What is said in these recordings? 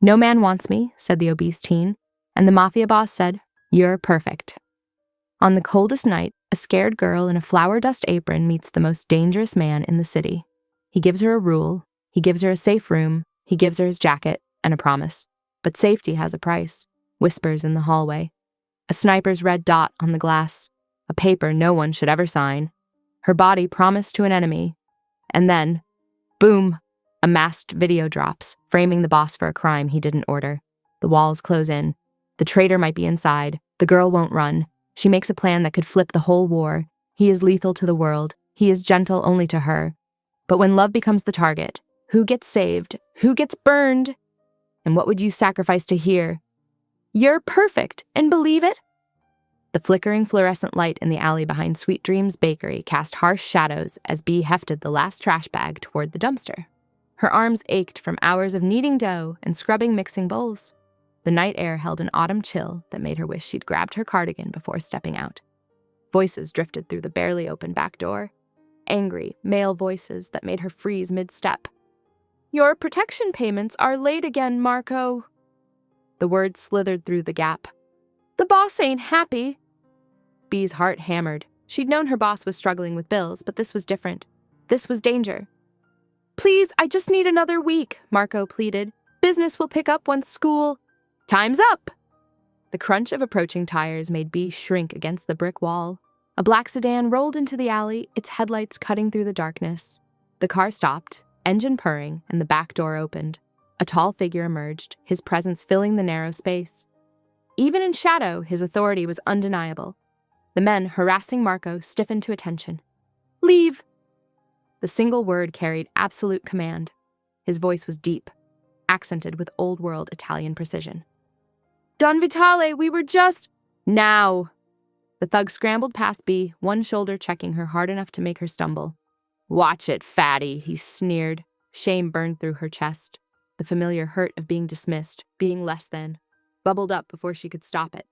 "No man wants me," said the obese teen, and the Mafia boss said, "You're perfect." On the coldest night, a scared girl in a flower dust apron meets the most dangerous man in the city. He gives her a rule, he gives her a safe room, he gives her his jacket and a promise. But safety has a price. Whispers in the hallway. A sniper's red dot on the glass. A paper no one should ever sign. Her body promised to an enemy. And then, boom, a masked video drops, framing the boss for a crime he didn't order. The walls close in. The traitor might be inside. The girl won't run. She makes a plan that could flip the whole war. He is lethal to the world. He is gentle only to her. But when love becomes the target, who gets saved? Who gets burned? And what would you sacrifice to hear? "You're perfect, and believe it?" The flickering fluorescent light in the alley behind Sweet Dreams Bakery cast harsh shadows as Bee hefted the last trash bag toward the dumpster. Her arms ached from hours of kneading dough and scrubbing mixing bowls. The night air held an autumn chill that made her wish she'd grabbed her cardigan before stepping out. Voices drifted through the barely open back door. Angry, male voices that made her freeze mid-step. "Your protection payments are late again, Marco." The words slithered through the gap. "The boss ain't happy." Bee's heart hammered. She'd known her boss was struggling with bills, but this was different. This was danger. "Please, I just need another week," Marco pleaded. "Business will pick up once school—" "Time's up!" The crunch of approaching tires made Bee shrink against the brick wall. A black sedan rolled into the alley, its headlights cutting through the darkness. The car stopped, engine purring, and the back door opened. A tall figure emerged, his presence filling the narrow space. Even in shadow, his authority was undeniable. The men harassing Marco stiffened to attention. "Leave!" The single word carried absolute command. His voice was deep, accented with old-world Italian precision. "Don Vitale, we were just—" "Now!" The thug scrambled past Bee, one shoulder checking her hard enough to make her stumble. "Watch it, fatty," he sneered. Shame burned through her chest. The familiar hurt of being dismissed, being less than, bubbled up before she could stop it.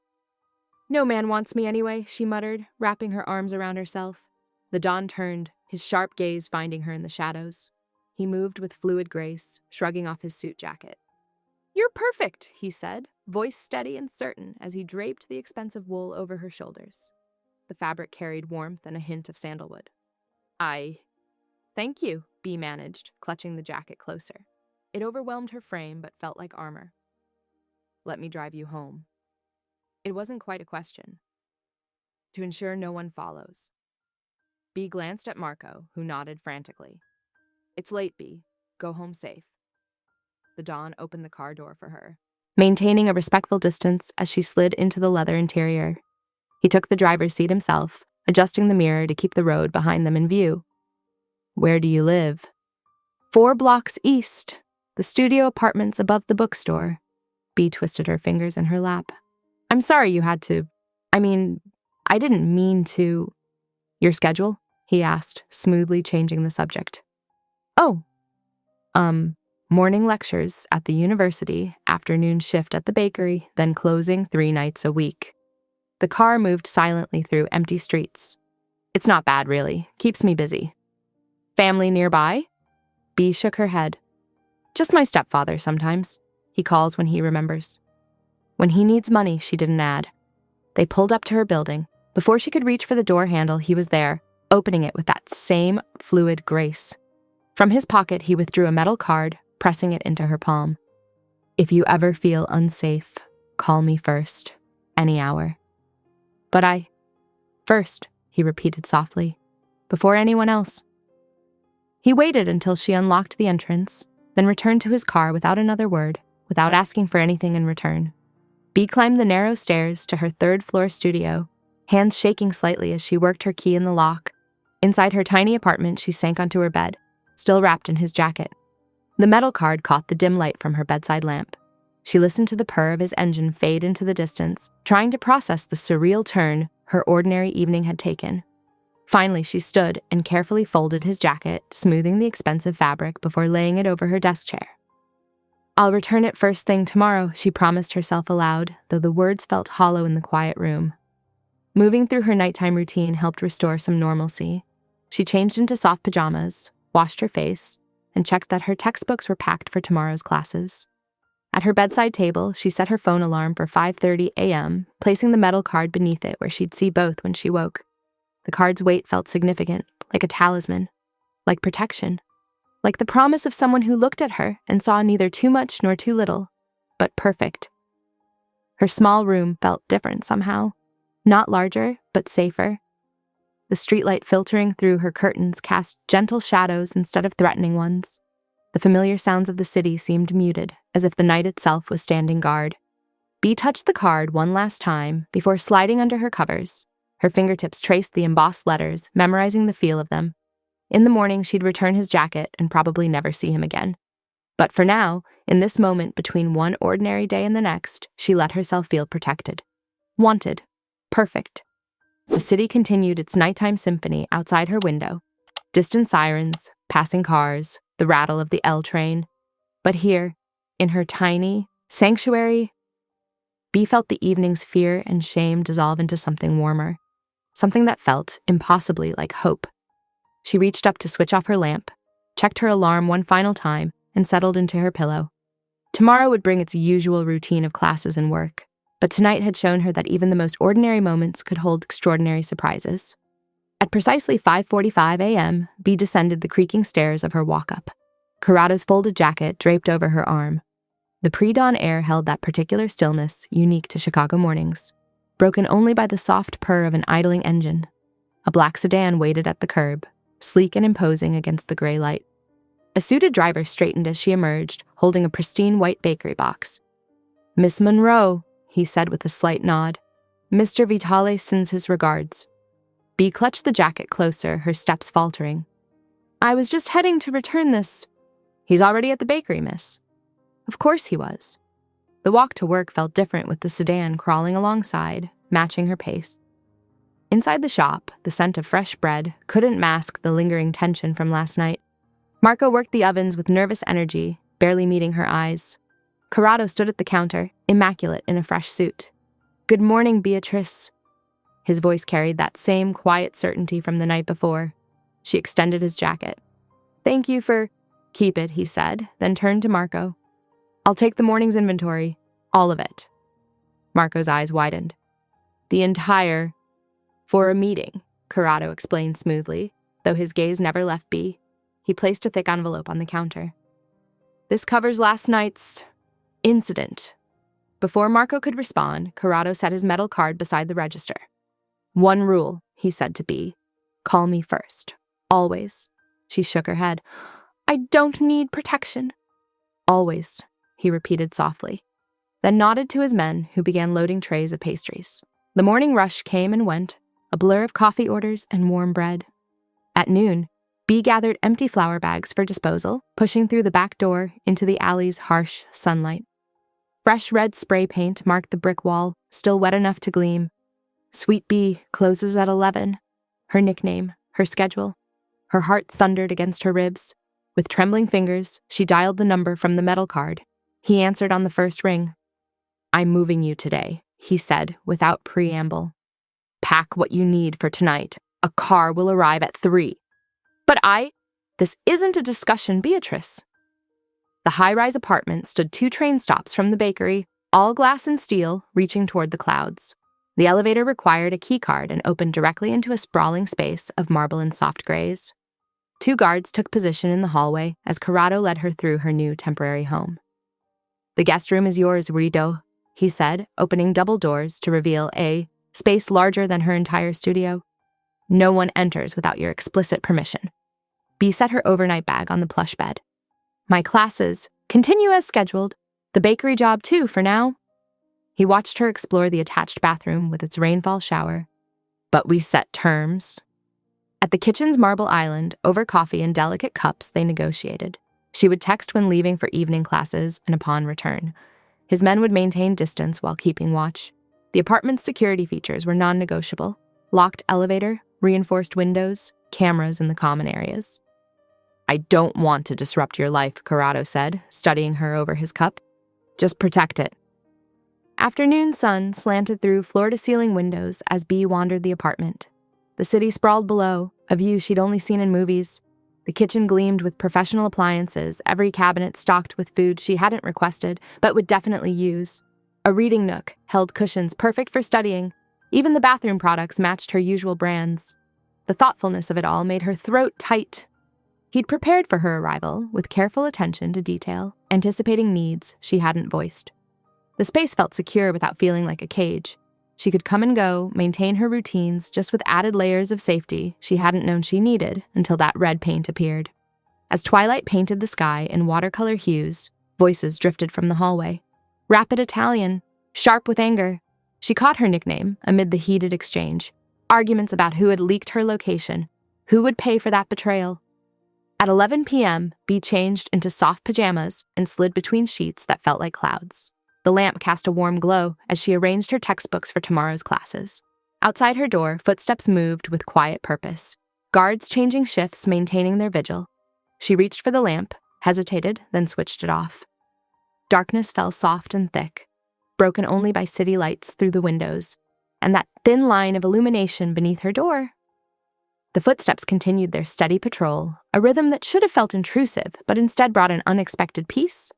"No man wants me anyway," she muttered, wrapping her arms around herself. The Don turned, his sharp gaze finding her in the shadows. He moved with fluid grace, shrugging off his suit jacket. "You're perfect," he said, voice steady and certain as he draped the expensive wool over her shoulders. The fabric carried warmth and a hint of sandalwood. "Thank you," Bee managed, clutching the jacket closer. It overwhelmed her frame but felt like armor. "Let me drive you home." It wasn't quite a question. "To ensure no one follows." Bee glanced at Marco, who nodded frantically. "It's late, Bee. Go home safe." The Don opened the car door for her, maintaining a respectful distance as she slid into the leather interior. He took the driver's seat himself, adjusting the mirror to keep the road behind them in view. "Where do you live?" 4 blocks east, the studio apartments above the bookstore." Bee twisted her fingers in her lap. "I'm sorry you had to. I didn't mean to." "Your schedule?" he asked, smoothly changing the subject. "Oh, morning lectures at the university, afternoon shift at the bakery, then closing 3 nights a week." The car moved silently through empty streets. "It's not bad, really. Keeps me busy." "Family nearby?" Bee shook her head. "Just my stepfather sometimes. He calls when he remembers." When he needs money, she didn't add. They pulled up to her building. Before she could reach for the door handle, he was there, opening it with that same fluid grace. From his pocket, he withdrew a metal card, pressing it into her palm. "If you ever feel unsafe, call me first, any hour." "But first," he repeated softly, "before anyone else." He waited until she unlocked the entrance, then returned to his car without another word, without asking for anything in return. Bee climbed the narrow stairs to her 3rd-floor studio, hands shaking slightly as she worked her key in the lock. Inside her tiny apartment, she sank onto her bed, still wrapped in his jacket. The metal card caught the dim light from her bedside lamp. She listened to the purr of his engine fade into the distance, trying to process the surreal turn her ordinary evening had taken. Finally, she stood and carefully folded his jacket, smoothing the expensive fabric before laying it over her desk chair. "I'll return it first thing tomorrow," she promised herself aloud, though the words felt hollow in the quiet room. Moving through her nighttime routine helped restore some normalcy. She changed into soft pajamas, washed her face, and checked that her textbooks were packed for tomorrow's classes. At her bedside table, she set her phone alarm for 5:30 a.m., placing the metal card beneath it where she'd see both when she woke. The card's weight felt significant, like a talisman, like protection, like the promise of someone who looked at her and saw neither too much nor too little, but perfect. Her small room felt different somehow, not larger, but safer. The streetlight filtering through her curtains cast gentle shadows instead of threatening ones. The familiar sounds of the city seemed muted, as if the night itself was standing guard. Bee touched the card one last time before sliding under her covers. Her fingertips traced the embossed letters, memorizing the feel of them. In the morning, she'd return his jacket and probably never see him again. But for now, in this moment between one ordinary day and the next, she let herself feel protected. Wanted. Perfect. The city continued its nighttime symphony outside her window. Distant sirens, passing cars, the rattle of the L train. But here, in her tiny sanctuary, Bee felt the evening's fear and shame dissolve into something warmer. Something that felt impossibly like hope. She reached up to switch off her lamp, checked her alarm one final time, and settled into her pillow. Tomorrow would bring its usual routine of classes and work, but tonight had shown her that even the most ordinary moments could hold extraordinary surprises. At precisely 5:45 a.m., Bee descended the creaking stairs of her walk-up. Corrado's folded jacket draped over her arm. The pre-dawn air held that particular stillness unique to Chicago mornings, broken only by the soft purr of an idling engine. A black sedan waited at the curb, sleek and imposing against the gray light. A suited driver straightened as she emerged, holding a pristine white bakery box. "Miss Monroe," he said with a slight nod. "Mr. Vitale sends his regards." Bee clutched the jacket closer, her steps faltering. "I was just heading to return this." "He's already at the bakery, miss." Of course he was. The walk to work felt different with the sedan crawling alongside, matching her pace. Inside the shop, the scent of fresh bread couldn't mask the lingering tension from last night. Marco worked the ovens with nervous energy, barely meeting her eyes. Corrado stood at the counter, immaculate in a fresh suit. "Good morning, Beatrice." His voice carried that same quiet certainty from the night before. She extended his jacket. "Thank you for—" "Keep it," he said, then turned to Marco. "I'll take the morning's inventory. All of it." Marco's eyes widened. "The entire—" "For a meeting," Corrado explained smoothly, though his gaze never left Bee. He placed a thick envelope on the counter. "This covers last night's incident." Before Marco could respond, Corrado set his metal card beside the register. "One rule," he said to Bee. "Call me first. Always." She shook her head. "I don't need protection." "Always," he repeated softly, then nodded to his men, who began loading trays of pastries. The morning rush came and went, a blur of coffee orders and warm bread. At noon, Bee gathered empty flour bags for disposal, pushing through the back door into the alley's harsh sunlight. Fresh red spray paint marked the brick wall, still wet enough to gleam. Sweet Bee closes at 11. Her nickname, her schedule. Her heart thundered against her ribs. With trembling fingers, she dialed the number from the metal card. He answered on the first ring. "I'm moving you today," he said without preamble. "Pack what you need for tonight. A car will arrive at 3. "But This isn't a discussion, Beatrice." The high-rise apartment stood 2 train stops from the bakery, all glass and steel, reaching toward the clouds. The elevator required a keycard and opened directly into a sprawling space of marble and soft grays. 2 guards took position in the hallway as Corrado led her through her new temporary home. "The guest room is yours, Rito," he said, opening double doors to reveal a space larger than her entire studio. "No one enters without your explicit permission." Bee set her overnight bag on the plush bed. "My classes continue as scheduled. The bakery job, too, for now." He watched her explore the attached bathroom with its rainfall shower. "But we set terms." At the kitchen's marble island, over coffee and delicate cups, they negotiated. She would text when leaving for evening classes and upon return. His men would maintain distance while keeping watch. The apartment's security features were non-negotiable. Locked elevator, reinforced windows, cameras in the common areas. "I don't want to disrupt your life," Corrado said, studying her over his cup. "Just protect it." Afternoon sun slanted through floor-to-ceiling windows as Bee wandered the apartment. The city sprawled below, a view she'd only seen in movies. The kitchen gleamed with professional appliances, every cabinet stocked with food she hadn't requested, but would definitely use. A reading nook held cushions perfect for studying. Even the bathroom products matched her usual brands. The thoughtfulness of it all made her throat tight. He'd prepared for her arrival with careful attention to detail, anticipating needs she hadn't voiced. The space felt secure without feeling like a cage. She could come and go, maintain her routines, just with added layers of safety she hadn't known she needed until that red paint appeared. As twilight painted the sky in watercolor hues, voices drifted from the hallway. Rapid Italian, sharp with anger. She caught her nickname amid the heated exchange. Arguments about who had leaked her location, who would pay for that betrayal. At 11 p.m., Bee changed into soft pajamas and slid between sheets that felt like clouds. The lamp cast a warm glow as she arranged her textbooks for tomorrow's classes. Outside her door, footsteps moved with quiet purpose. Guards changing shifts, maintaining their vigil. She reached for the lamp, hesitated, then switched it off. Darkness fell soft and thick, broken only by city lights through the windows, and that thin line of illumination beneath her door. The footsteps continued their steady patrol, a rhythm that should have felt intrusive, but instead brought an unexpected peace.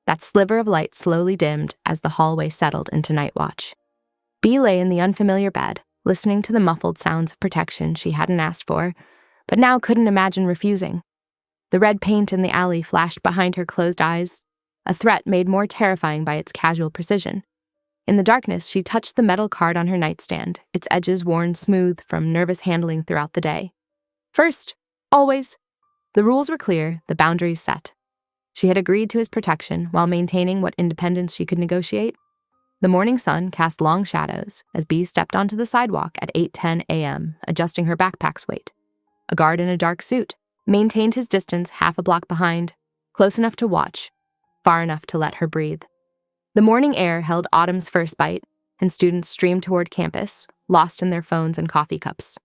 That sliver of light slowly dimmed as the hallway settled into night watch. Bee lay in the unfamiliar bed, listening to the muffled sounds of protection she hadn't asked for, but now couldn't imagine refusing. The red paint in the alley flashed behind her closed eyes, a threat made more terrifying by its casual precision. In the darkness, she touched the metal card on her nightstand, its edges worn smooth from nervous handling throughout the day. First, always. The rules were clear, the boundaries set. She had agreed to his protection while maintaining what independence she could negotiate. The morning sun cast long shadows as Bee stepped onto the sidewalk at 8:10 a.m., adjusting her backpack's weight. A guard in a dark suit maintained his distance half a block behind, close enough to watch, far enough to let her breathe. The morning air held autumn's first bite, and students streamed toward campus, lost in their phones and coffee cups.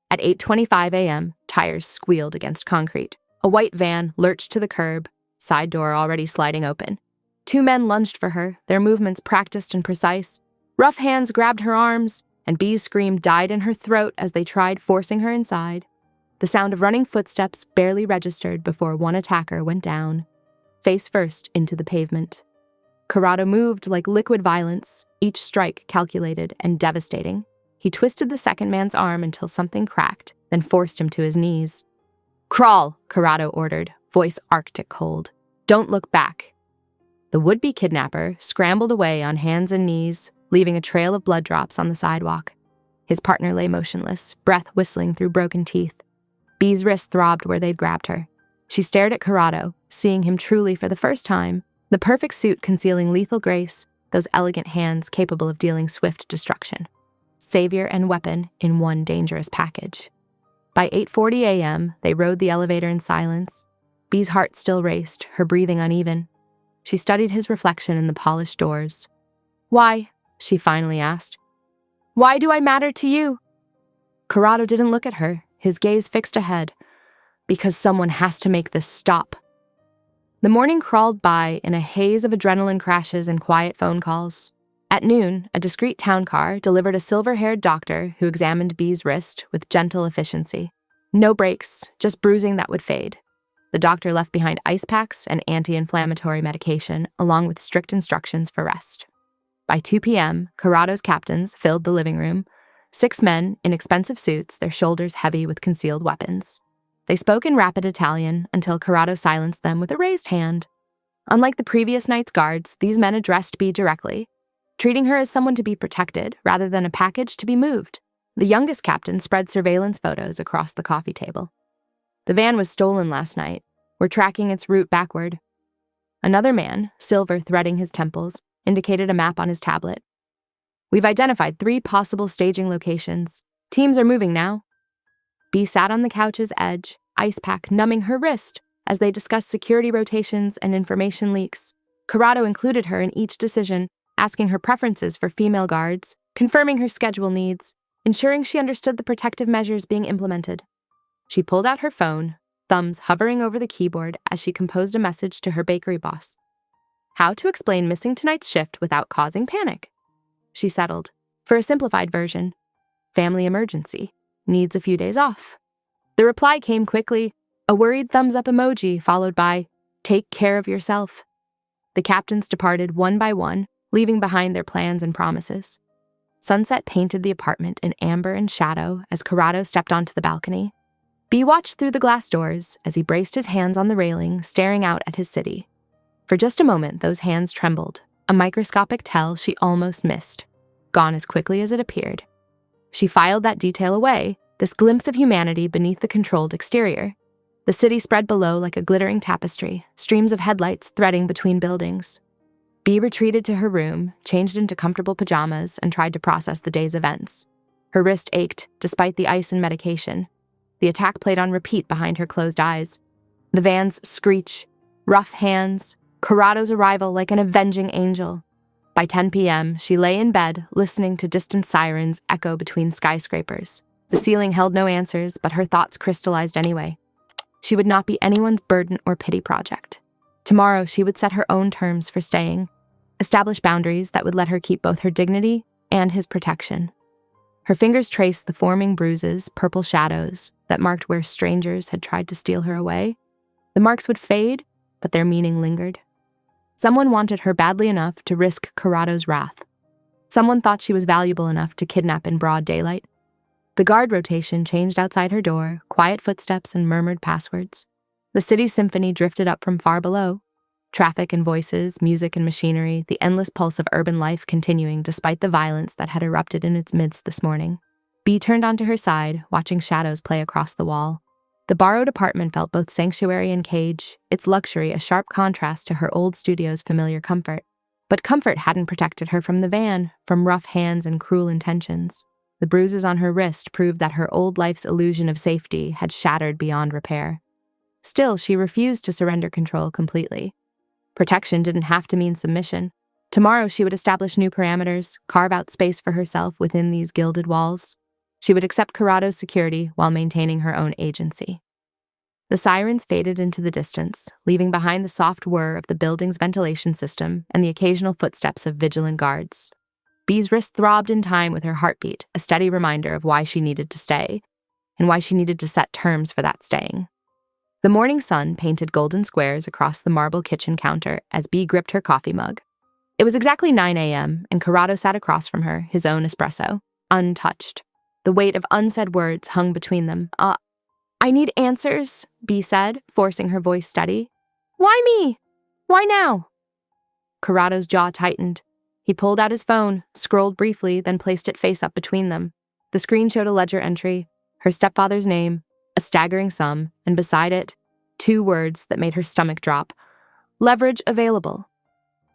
At 8:25 a.m., tires squealed against concrete. A white van lurched to the curb, side door already sliding open. Two men lunged for her, their movements practiced and precise. Rough hands grabbed her arms, and Bee's scream died in her throat as they tried forcing her inside. The sound of running footsteps barely registered before one attacker went down, face first into the pavement. Corrado moved like liquid violence, each strike calculated and devastating. He twisted the second man's arm until something cracked, then forced him to his knees. "Crawl," Corrado ordered, voice arctic cold. "Don't look back." The would-be kidnapper scrambled away on hands and knees, leaving a trail of blood drops on the sidewalk. His partner lay motionless, breath whistling through broken teeth. Bee's wrist throbbed where they'd grabbed her. She stared at Corrado, seeing him truly for the first time, the perfect suit concealing lethal grace, those elegant hands capable of dealing swift destruction. Savior and weapon in one dangerous package. By 8:40 a.m., they rode the elevator in silence. Bee's heart still raced, her breathing uneven. She studied his reflection in the polished doors. "Why?" she finally asked. "Why do I matter to you?" Corrado didn't look at her, his gaze fixed ahead. "Because someone has to make this stop." The morning crawled by in a haze of adrenaline crashes and quiet phone calls. At noon, a discreet town car delivered a silver-haired doctor who examined Bee's wrist with gentle efficiency. No breaks, just bruising that would fade. The doctor left behind ice packs and anti-inflammatory medication, along with strict instructions for rest. By 2 p.m., Corrado's captains filled the living room. 6 men in expensive suits, their shoulders heavy with concealed weapons. They spoke in rapid Italian until Corrado silenced them with a raised hand. Unlike the previous night's guards, these men addressed Bee directly, treating her as someone to be protected rather than a package to be moved. The youngest captain spread surveillance photos across the coffee table. The van was stolen last night. We're tracking its route backward. Another man, silver threading his temples, indicated a map on his tablet. We've identified 3 possible staging locations. Teams are moving now. Bee sat on the couch's edge, ice pack numbing her wrist, as they discussed security rotations and information leaks. Corrado included her in each decision, asking her preferences for female guards, confirming her schedule needs, ensuring she understood the protective measures being implemented. She pulled out her phone, thumbs hovering over the keyboard as she composed a message to her bakery boss. How to explain missing tonight's shift without causing panic. She settled. For a simplified version, family emergency, needs a few days off. The reply came quickly, A worried thumbs-up emoji followed by, "Take care of yourself." The captains departed one by one, leaving behind their plans and promises. Sunset painted the apartment in amber and shadow as Corrado stepped onto the balcony. B watched through the glass doors as he braced his hands on the railing, staring out at his city. For just a moment, those hands trembled, a microscopic tell she almost missed, gone as quickly as it appeared. She filed that detail away, this glimpse of humanity beneath the controlled exterior. The city spread below like a glittering tapestry, streams of headlights threading between buildings. B retreated to her room, changed into comfortable pajamas, and tried to process the day's events. Her wrist ached, despite the ice and medication. The attack played on repeat behind her closed eyes. The van's screech, rough hands, Corrado's arrival like an avenging angel. By 10 p.m., she lay in bed, listening to distant sirens echo between skyscrapers. The ceiling held no answers, but her thoughts crystallized anyway. She would not be anyone's burden or pity project. Tomorrow, she would set her own terms for staying, establish boundaries that would let her keep both her dignity and his protection. Her fingers traced the forming bruises, purple shadows, that marked where strangers had tried to steal her away. The marks would fade, but their meaning lingered. Someone wanted her badly enough to risk Corrado's wrath. Someone thought she was valuable enough to kidnap in broad daylight. The guard rotation changed outside her door, quiet footsteps and murmured passwords. The city's symphony drifted up from far below. Traffic and voices, music and machinery, the endless pulse of urban life continuing despite the violence that had erupted in its midst this morning. B turned onto her side, watching shadows play across the wall. The borrowed apartment felt both sanctuary and cage, its luxury a sharp contrast to her old studio's familiar comfort. But comfort hadn't protected her from the van, from rough hands and cruel intentions. The bruises on her wrist proved that her old life's illusion of safety had shattered beyond repair. Still, she refused to surrender control completely. Protection didn't have to mean submission. Tomorrow she would establish new parameters, carve out space for herself within these gilded walls. She would accept Corrado's security while maintaining her own agency. The sirens faded into the distance, leaving behind the soft whir of the building's ventilation system and the occasional footsteps of vigilant guards. Bee's wrist throbbed in time with her heartbeat, a steady reminder of why she needed to stay, and why she needed to set terms for that staying. The morning sun painted golden squares across the marble kitchen counter as Bee gripped her coffee mug. It was exactly 9 a.m., and Corrado sat across from her, his own espresso, untouched. The weight of unsaid words hung between them. I need answers, Bee said, forcing her voice steady. Why me? Why now? Corrado's jaw tightened. He pulled out his phone, scrolled briefly, then placed it face up between them. The screen showed a ledger entry, her stepfather's name, a staggering sum, and beside it, 2 words that made her stomach drop. Leverage available.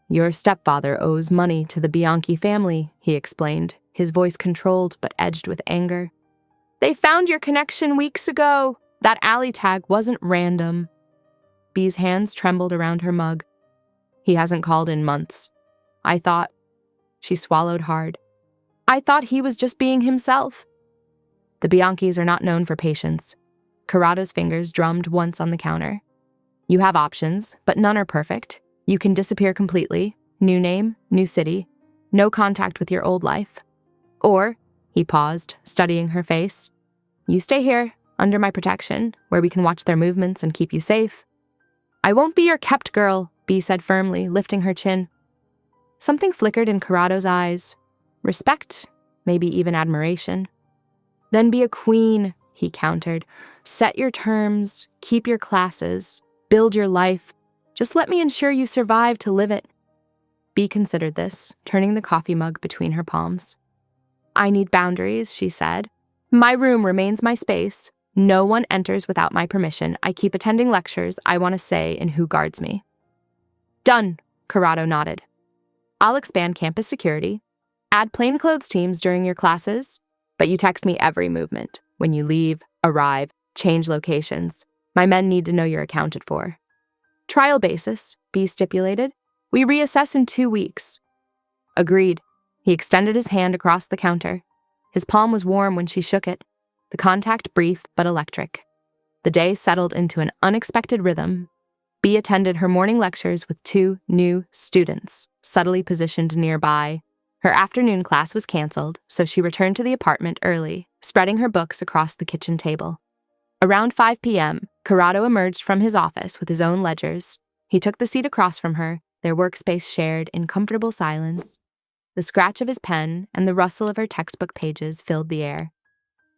Your stepfather owes money to the Bianchi family, he explained, his voice controlled but edged with anger. They found your connection weeks ago. That alley tag wasn't random. Bee's hands trembled around her mug. He hasn't called in months. I thought. She swallowed hard. I thought he was just being himself. The Bianchis are not known for patience. Corrado's fingers drummed once on the counter. You have options, but none are perfect. You can disappear completely. New name, new city. No contact with your old life. Or, he paused, studying her face, you stay here, under my protection, where we can watch their movements and keep you safe. I won't be your kept girl, Bee said firmly, lifting her chin. Something flickered in Corrado's eyes. Respect, maybe even admiration. Then be a queen, he countered. Set your terms, keep your classes, build your life. Just let me ensure you survive to live it. Bee considered this, turning the coffee mug between her palms. I need boundaries, she said. My room remains my space. No one enters without my permission. I keep attending lectures. I want a say in who guards me. Done, Corrado nodded. I'll expand campus security, add plainclothes teams during your classes, but you text me every movement. When you leave, arrive, change locations. My men need to know you're accounted for. Trial basis, Bee stipulated. We reassess in 2 weeks. Agreed. He extended his hand across the counter. His palm was warm when she shook it, the contact brief but electric. The day settled into an unexpected rhythm. Bee attended her morning lectures with 2 new students, subtly positioned nearby. Her afternoon class was canceled, so she returned to the apartment early, spreading her books across the kitchen table. Around 5 p.m., Corrado emerged from his office with his own ledgers. He took the seat across from her, their workspace shared in comfortable silence. The scratch of his pen and the rustle of her textbook pages filled the air.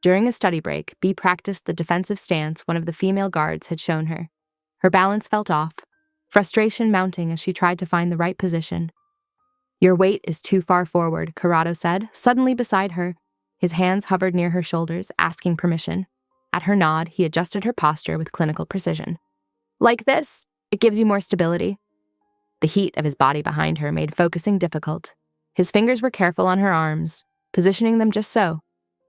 During a study break, Bea practiced the defensive stance one of the female guards had shown her. Her balance felt off, frustration mounting as she tried to find the right position. "Your weight is too far forward," Corrado said, suddenly beside her. His hands hovered near her shoulders, asking permission. At her nod, he adjusted her posture with clinical precision. "Like this? It gives you more stability." The heat of his body behind her made focusing difficult. His fingers were careful on her arms, positioning them just so.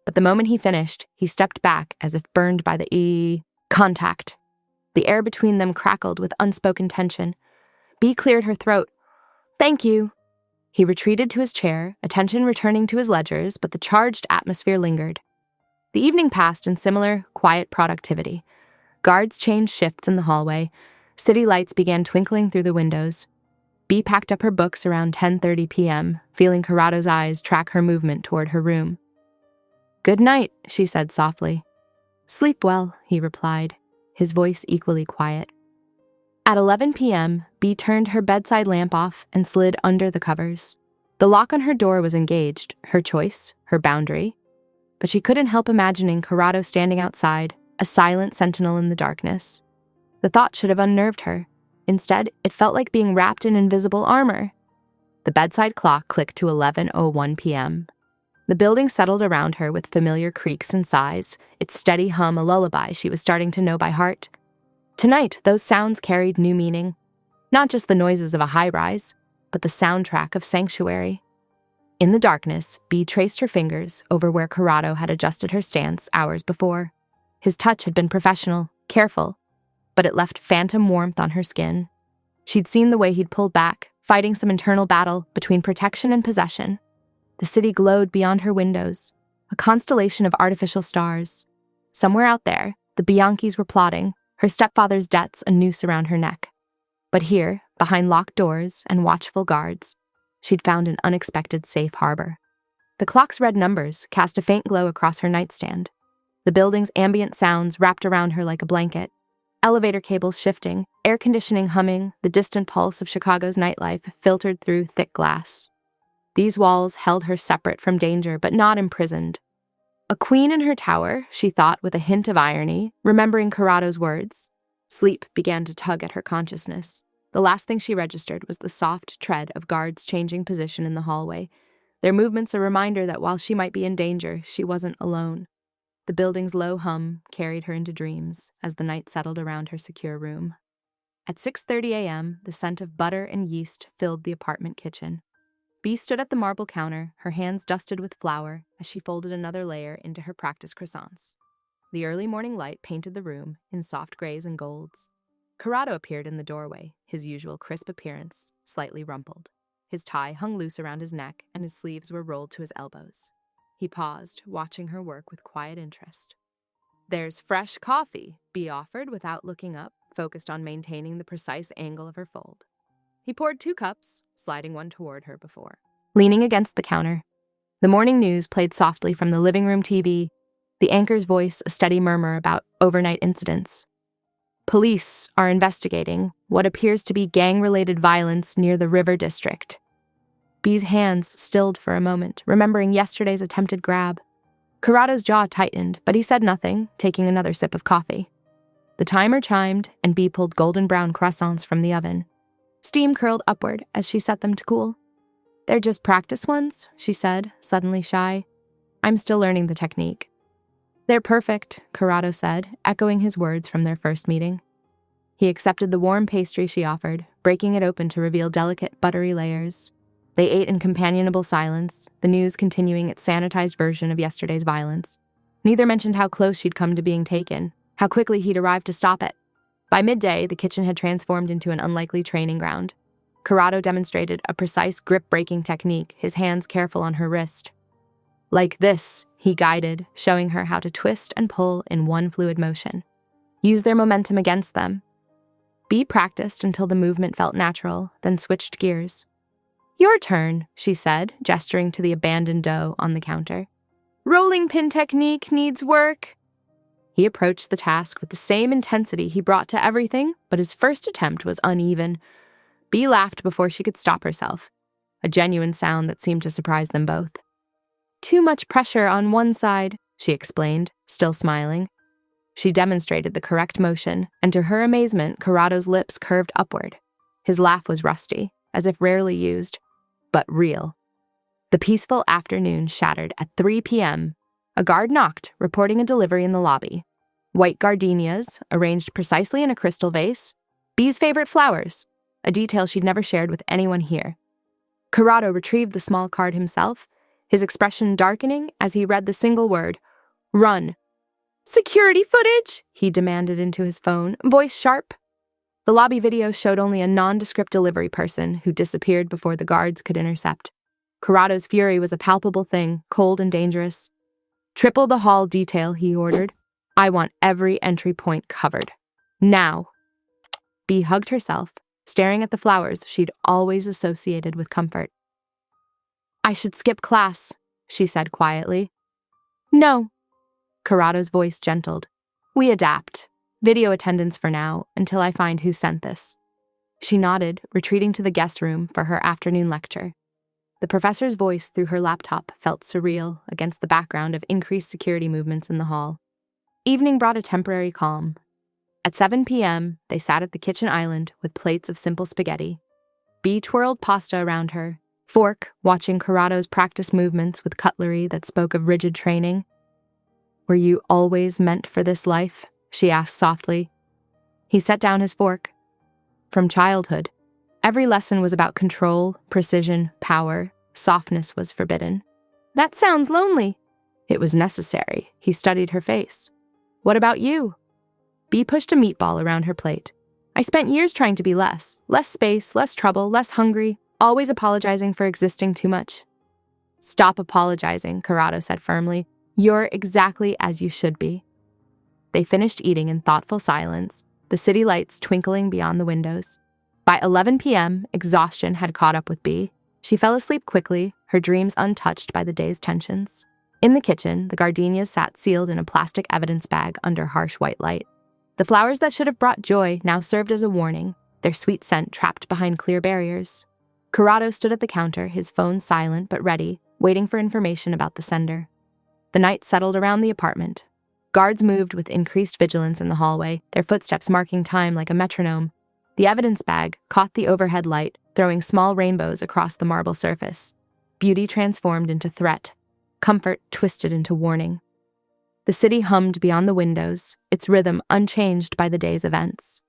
But the moment he finished, he stepped back as if burned by the contact. The air between them crackled with unspoken tension. Bea cleared her throat. "Thank you." He retreated to his chair, attention returning to his ledgers, but the charged atmosphere lingered. The evening passed in similar, quiet productivity. Guards changed shifts in the hallway. City lights began twinkling through the windows. Bea packed up her books around 10:30 p.m., feeling Corrado's eyes track her movement toward her room. "Good night," she said softly. "Sleep well," he replied, his voice equally quiet. At 11 p.m., Bea turned her bedside lamp off and slid under the covers. The lock on her door was engaged, her choice, her boundary. But she couldn't help imagining Corrado standing outside, a silent sentinel in the darkness. The thought should have unnerved her. Instead, it felt like being wrapped in invisible armor. The bedside clock clicked to 11:01 p.m. The building settled around her with familiar creaks and sighs, its steady hum a lullaby she was starting to know by heart. Tonight, those sounds carried new meaning. Not just the noises of a high-rise, but the soundtrack of sanctuary. In the darkness, Bea traced her fingers over where Corrado had adjusted her stance hours before. His touch had been professional, careful, but it left phantom warmth on her skin. She'd seen the way he'd pulled back, fighting some internal battle between protection and possession. The city glowed beyond her windows, a constellation of artificial stars. Somewhere out there, the Bianchis were plotting, her stepfather's debts a noose around her neck. But here, behind locked doors and watchful guards, she'd found an unexpected safe harbor. The clock's red numbers cast a faint glow across her nightstand. The building's ambient sounds wrapped around her like a blanket. Elevator cables shifting, air conditioning humming, the distant pulse of Chicago's nightlife filtered through thick glass. These walls held her separate from danger, but not imprisoned. A queen in her tower, she thought with a hint of irony, remembering Corrado's words. Sleep began to tug at her consciousness. The last thing she registered was the soft tread of guards changing position in the hallway, their movements a reminder that while she might be in danger, she wasn't alone. The building's low hum carried her into dreams as the night settled around her secure room. At 6:30 a.m., the scent of butter and yeast filled the apartment kitchen. Bea stood at the marble counter, her hands dusted with flour, as she folded another layer into her practice croissants. The early morning light painted the room in soft grays and golds. Corrado appeared in the doorway, his usual crisp appearance, slightly rumpled. His tie hung loose around his neck, and his sleeves were rolled to his elbows. He paused, watching her work with quiet interest. "There's fresh coffee," Bea offered without looking up, focused on maintaining the precise angle of her fold. He poured 2 cups, sliding one toward her before. Leaning against the counter, the morning news played softly from the living room TV, the anchor's voice a steady murmur about overnight incidents. Police are investigating what appears to be gang-related violence near the River District. Bea's hands stilled for a moment, remembering yesterday's attempted grab. Corrado's jaw tightened, but he said nothing, taking another sip of coffee. The timer chimed, and Bea pulled golden brown croissants from the oven. Steam curled upward as she set them to cool. "They're just practice ones," she said, suddenly shy. "I'm still learning the technique." "They're perfect," Corrado said, echoing his words from their first meeting. He accepted the warm pastry she offered, breaking it open to reveal delicate, buttery layers. They ate in companionable silence, the news continuing its sanitized version of yesterday's violence. Neither mentioned how close she'd come to being taken, how quickly he'd arrived to stop it. By midday, the kitchen had transformed into an unlikely training ground. Corrado demonstrated a precise grip-breaking technique, his hands careful on her wrist. "Like this," he guided, showing her how to twist and pull in one fluid motion. Use their momentum against them. Bea practiced until the movement felt natural, then switched gears. "Your turn," she said, gesturing to the abandoned dough on the counter. "Rolling pin technique needs work." He approached the task with the same intensity he brought to everything, but his first attempt was uneven. Bee laughed before she could stop herself, a genuine sound that seemed to surprise them both. "Too much pressure on one side," she explained, still smiling. She demonstrated the correct motion, and to her amazement, Corrado's lips curved upward. His laugh was rusty, as if rarely used, but real. The peaceful afternoon shattered at 3 p.m. A guard knocked, reporting a delivery in the lobby. White gardenias, arranged precisely in a crystal vase. Bee's favorite flowers, a detail she'd never shared with anyone here. Corrado retrieved the small card himself, his expression darkening as he read the single word, "Run." "Security footage?" he demanded into his phone, voice sharp. The lobby video showed only a nondescript delivery person who disappeared before the guards could intercept. Corrado's fury was a palpable thing, cold and dangerous. "Triple the hall detail," he ordered. "I want every entry point covered. Now." Bee hugged herself, staring at the flowers she'd always associated with comfort. "I should skip class," she said quietly. "No." Corrado's voice gentled. "We adapt. Video attendance for now, until I find who sent this." She nodded, retreating to the guest room for her afternoon lecture. The professor's voice through her laptop felt surreal against the background of increased security movements in the hall. Evening brought a temporary calm. At 7 p.m., they sat at the kitchen island with plates of simple spaghetti. Bee twirled pasta around her, Fork watching Corrado's practice movements with cutlery that spoke of rigid training. "Were you always meant for this life?" she asked softly. He set down his fork. "From childhood. Every lesson was about control, precision, power. Softness was forbidden." "That sounds lonely." "It was necessary." He studied her face. "What about you?" Bee pushed a meatball around her plate. "I spent years trying to be less space, less trouble, less hungry, always apologizing for existing too much." "Stop apologizing," Corrado said firmly. "You're exactly as you should be." They finished eating in thoughtful silence, the city lights twinkling beyond the windows. By 11 p.m., exhaustion had caught up with Bee. She fell asleep quickly, her dreams untouched by the day's tensions. In the kitchen, the gardenias sat sealed in a plastic evidence bag under harsh white light. The flowers that should have brought joy now served as a warning, their sweet scent trapped behind clear barriers. Corrado stood at the counter, his phone silent but ready, waiting for information about the sender. The night settled around the apartment. Guards moved with increased vigilance in the hallway, their footsteps marking time like a metronome. The evidence bag caught the overhead light, throwing small rainbows across the marble surface. Beauty transformed into threat, comfort twisted into warning. The city hummed beyond the windows, its rhythm unchanged by the day's events.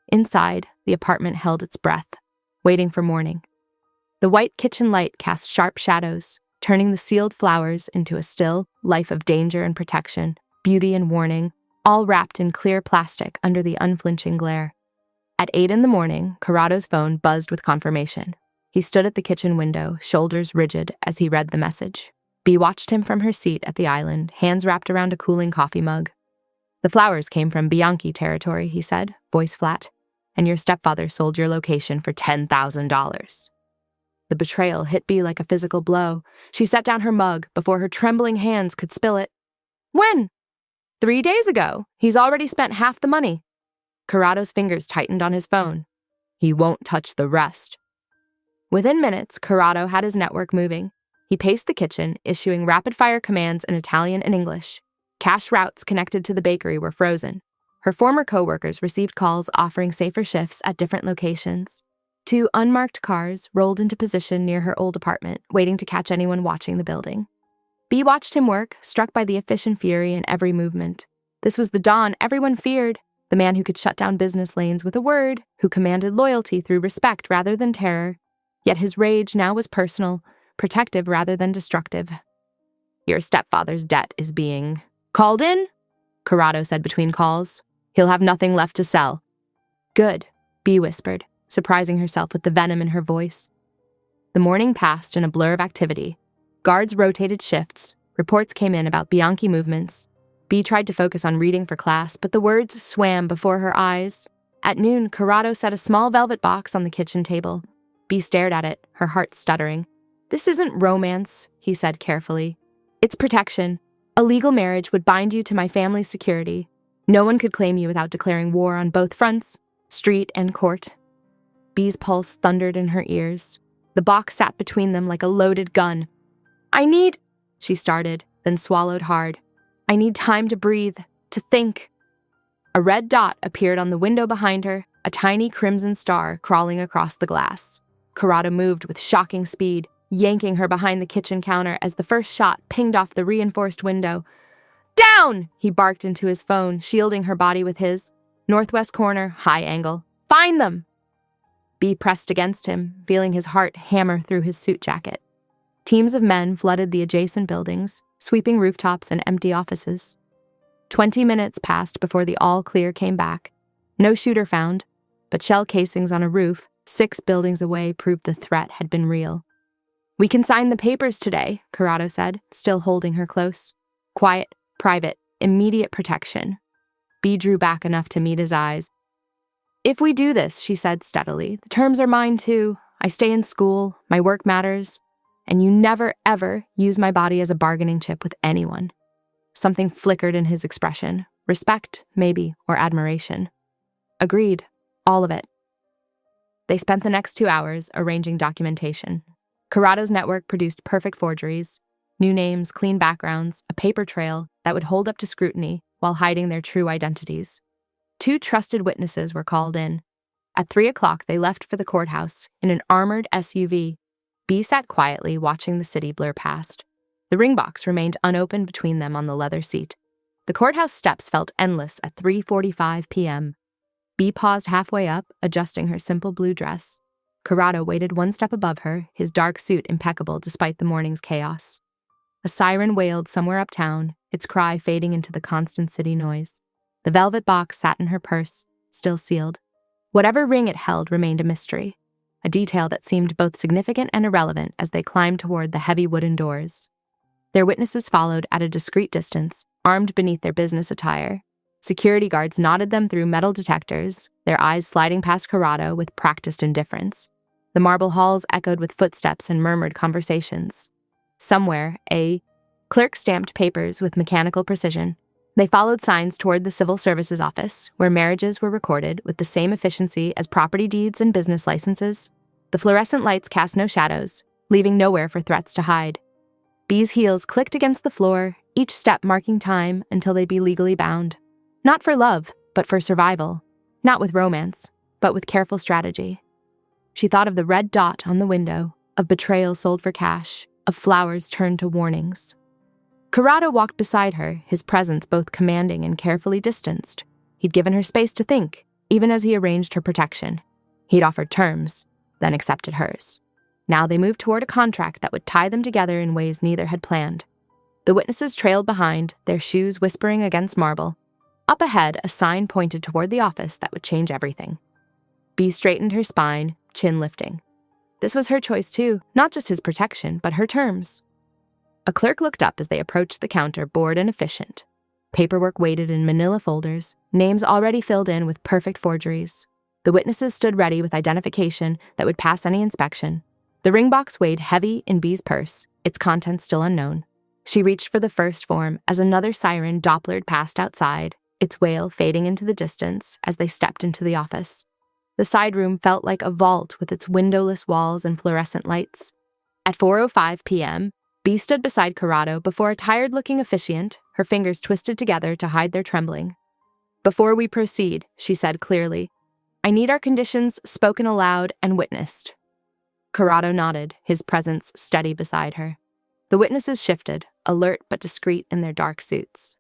Inside, the apartment held its breath, waiting for morning. The white kitchen light cast sharp shadows, turning the sealed flowers into a still life of danger and protection, beauty and warning, all wrapped in clear plastic under the unflinching glare. At 8 in the morning, Corrado's phone buzzed with confirmation. He stood at the kitchen window, shoulders rigid as he read the message. Bee watched him from her seat at the island, hands wrapped around a cooling coffee mug. "The flowers came from Bianchi territory," he said, voice flat, "and your stepfather sold your location for $10,000. The betrayal hit Bee like a physical blow. She set down her mug before her trembling hands could spill it. "When?" 3 days ago. He's already spent half the money." Corrado's fingers tightened on his phone. "He won't touch the rest." Within minutes, Corrado had his network moving. He paced the kitchen, issuing rapid-fire commands in Italian and English. Cash routes connected to the bakery were frozen. Her former co-workers received calls offering safer shifts at different locations. 2 unmarked cars rolled into position near her old apartment, waiting to catch anyone watching the building. Bee watched him work, struck by the efficient fury in every movement. This was the Don everyone feared, the man who could shut down business lanes with a word, who commanded loyalty through respect rather than terror. Yet his rage now was personal, protective rather than destructive. "Your stepfather's debt is being called in," Corrado said between calls. "He'll have nothing left to sell." "Good," Bee whispered, surprising herself with the venom in her voice. The morning passed in a blur of activity. Guards rotated shifts, reports came in about Bianchi movements. Bee tried to focus on reading for class, but the words swam before her eyes. At noon, Corrado set a small velvet box on the kitchen table. Bee stared at it, her heart stuttering. "This isn't romance," he said carefully. "It's protection. A legal marriage would bind you to my family's security. No one could claim you without declaring war on both fronts, street and court. Bee's pulse thundered in her ears. The box sat between them like a loaded gun. She started, then swallowed hard. I need time to breathe, to think. A red dot appeared on the window behind her, a tiny crimson star crawling across the glass. Corrado moved with shocking speed, yanking her behind the kitchen counter as the first shot pinged off the reinforced window. Down! He barked into his phone, shielding her body with his. Northwest corner, high angle. Find them! Bee pressed against him, feeling his heart hammer through his suit jacket. Teams of men flooded the adjacent buildings, sweeping rooftops and empty offices. 20 minutes passed before the all-clear came back. No shooter found, but shell casings on a roof 6 buildings away proved the threat had been real. We can sign the papers today, Corrado said, still holding her close. Quiet, private, immediate protection. Bee drew back enough to meet his eyes. If we do this, she said steadily, the terms are mine too. I stay in school, my work matters, and you never, ever use my body as a bargaining chip with anyone. Something flickered in his expression. Respect, maybe, or admiration. Agreed. All of it. They spent the next 2 hours arranging documentation. Corrado's network produced perfect forgeries, new names, clean backgrounds, a paper trail that would hold up to scrutiny while hiding their true identities. 2 trusted witnesses were called in. At 3 o'clock, they left for the courthouse in an armored SUV. Bee sat quietly, watching the city blur past. The ring box remained unopened between them on the leather seat. The courthouse steps felt endless at 3:45 p.m. Bee paused halfway up, adjusting her simple blue dress. Corrado waited 1 step above her, his dark suit impeccable despite the morning's chaos. A siren wailed somewhere uptown, its cry fading into the constant city noise. The velvet box sat in her purse, still sealed. Whatever ring it held remained a mystery, a detail that seemed both significant and irrelevant as they climbed toward the heavy wooden doors. Their witnesses followed at a discreet distance, armed beneath their business attire. Security guards nodded them through metal detectors, their eyes sliding past Corrado with practiced indifference. The marble halls echoed with footsteps and murmured conversations. Somewhere, a clerk stamped papers with mechanical precision. They followed signs toward the civil services office, where marriages were recorded with the same efficiency as property deeds and business licenses. The fluorescent lights cast no shadows, leaving nowhere for threats to hide. Bee's heels clicked against the floor, each step marking time until they'd be legally bound. Not for love, but for survival. Not with romance, but with careful strategy. She thought of the red dot on the window, of betrayal sold for cash, of flowers turned to warnings. Corrado walked beside her, his presence both commanding and carefully distanced. He'd given her space to think, even as he arranged her protection. He'd offered terms, then accepted hers. Now they moved toward a contract that would tie them together in ways neither had planned. The witnesses trailed behind, their shoes whispering against marble. Up ahead, a sign pointed toward the office that would change everything. Bee straightened her spine, chin lifting. This was her choice too, not just his protection, but her terms. A clerk looked up as they approached the counter, bored and efficient. Paperwork waited in manila folders, names already filled in with perfect forgeries. The witnesses stood ready with identification that would pass any inspection. The ring box weighed heavy in Bee's purse, its contents still unknown. She reached for the first form as another siren Dopplered past outside, its wail fading into the distance as they stepped into the office. The side room felt like a vault with its windowless walls and fluorescent lights. At 4:05 p.m., Bee stood beside Corrado before a tired-looking officiant, her fingers twisted together to hide their trembling. Before we proceed, she said clearly, I need our conditions spoken aloud and witnessed. Corrado nodded, his presence steady beside her. The witnesses shifted, alert but discreet in their dark suits.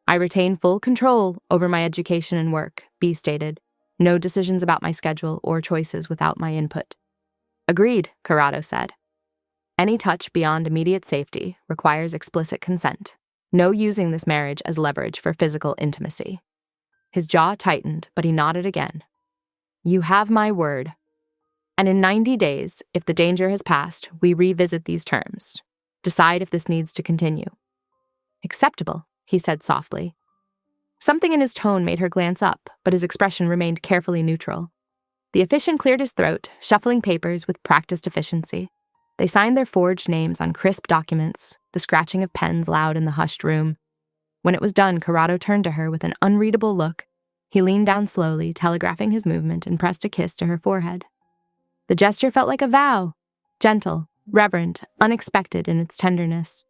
I retain full control over my education and work, Bee stated. No decisions about my schedule or choices without my input. Agreed, Corrado said. Any touch beyond immediate safety requires explicit consent. No using this marriage as leverage for physical intimacy. His jaw tightened, but he nodded again. You have my word. And in 90 days, if the danger has passed, we revisit these terms. Decide if this needs to continue. Acceptable, he said softly. Something in his tone made her glance up, but his expression remained carefully neutral. The officiant cleared his throat, shuffling papers with practiced efficiency. They signed their forged names on crisp documents, the scratching of pens loud in the hushed room. When it was done, Corrado turned to her with an unreadable look. He leaned down slowly, telegraphing his movement, and pressed a kiss to her forehead. The gesture felt like a vow, gentle, reverent, unexpected in its tenderness.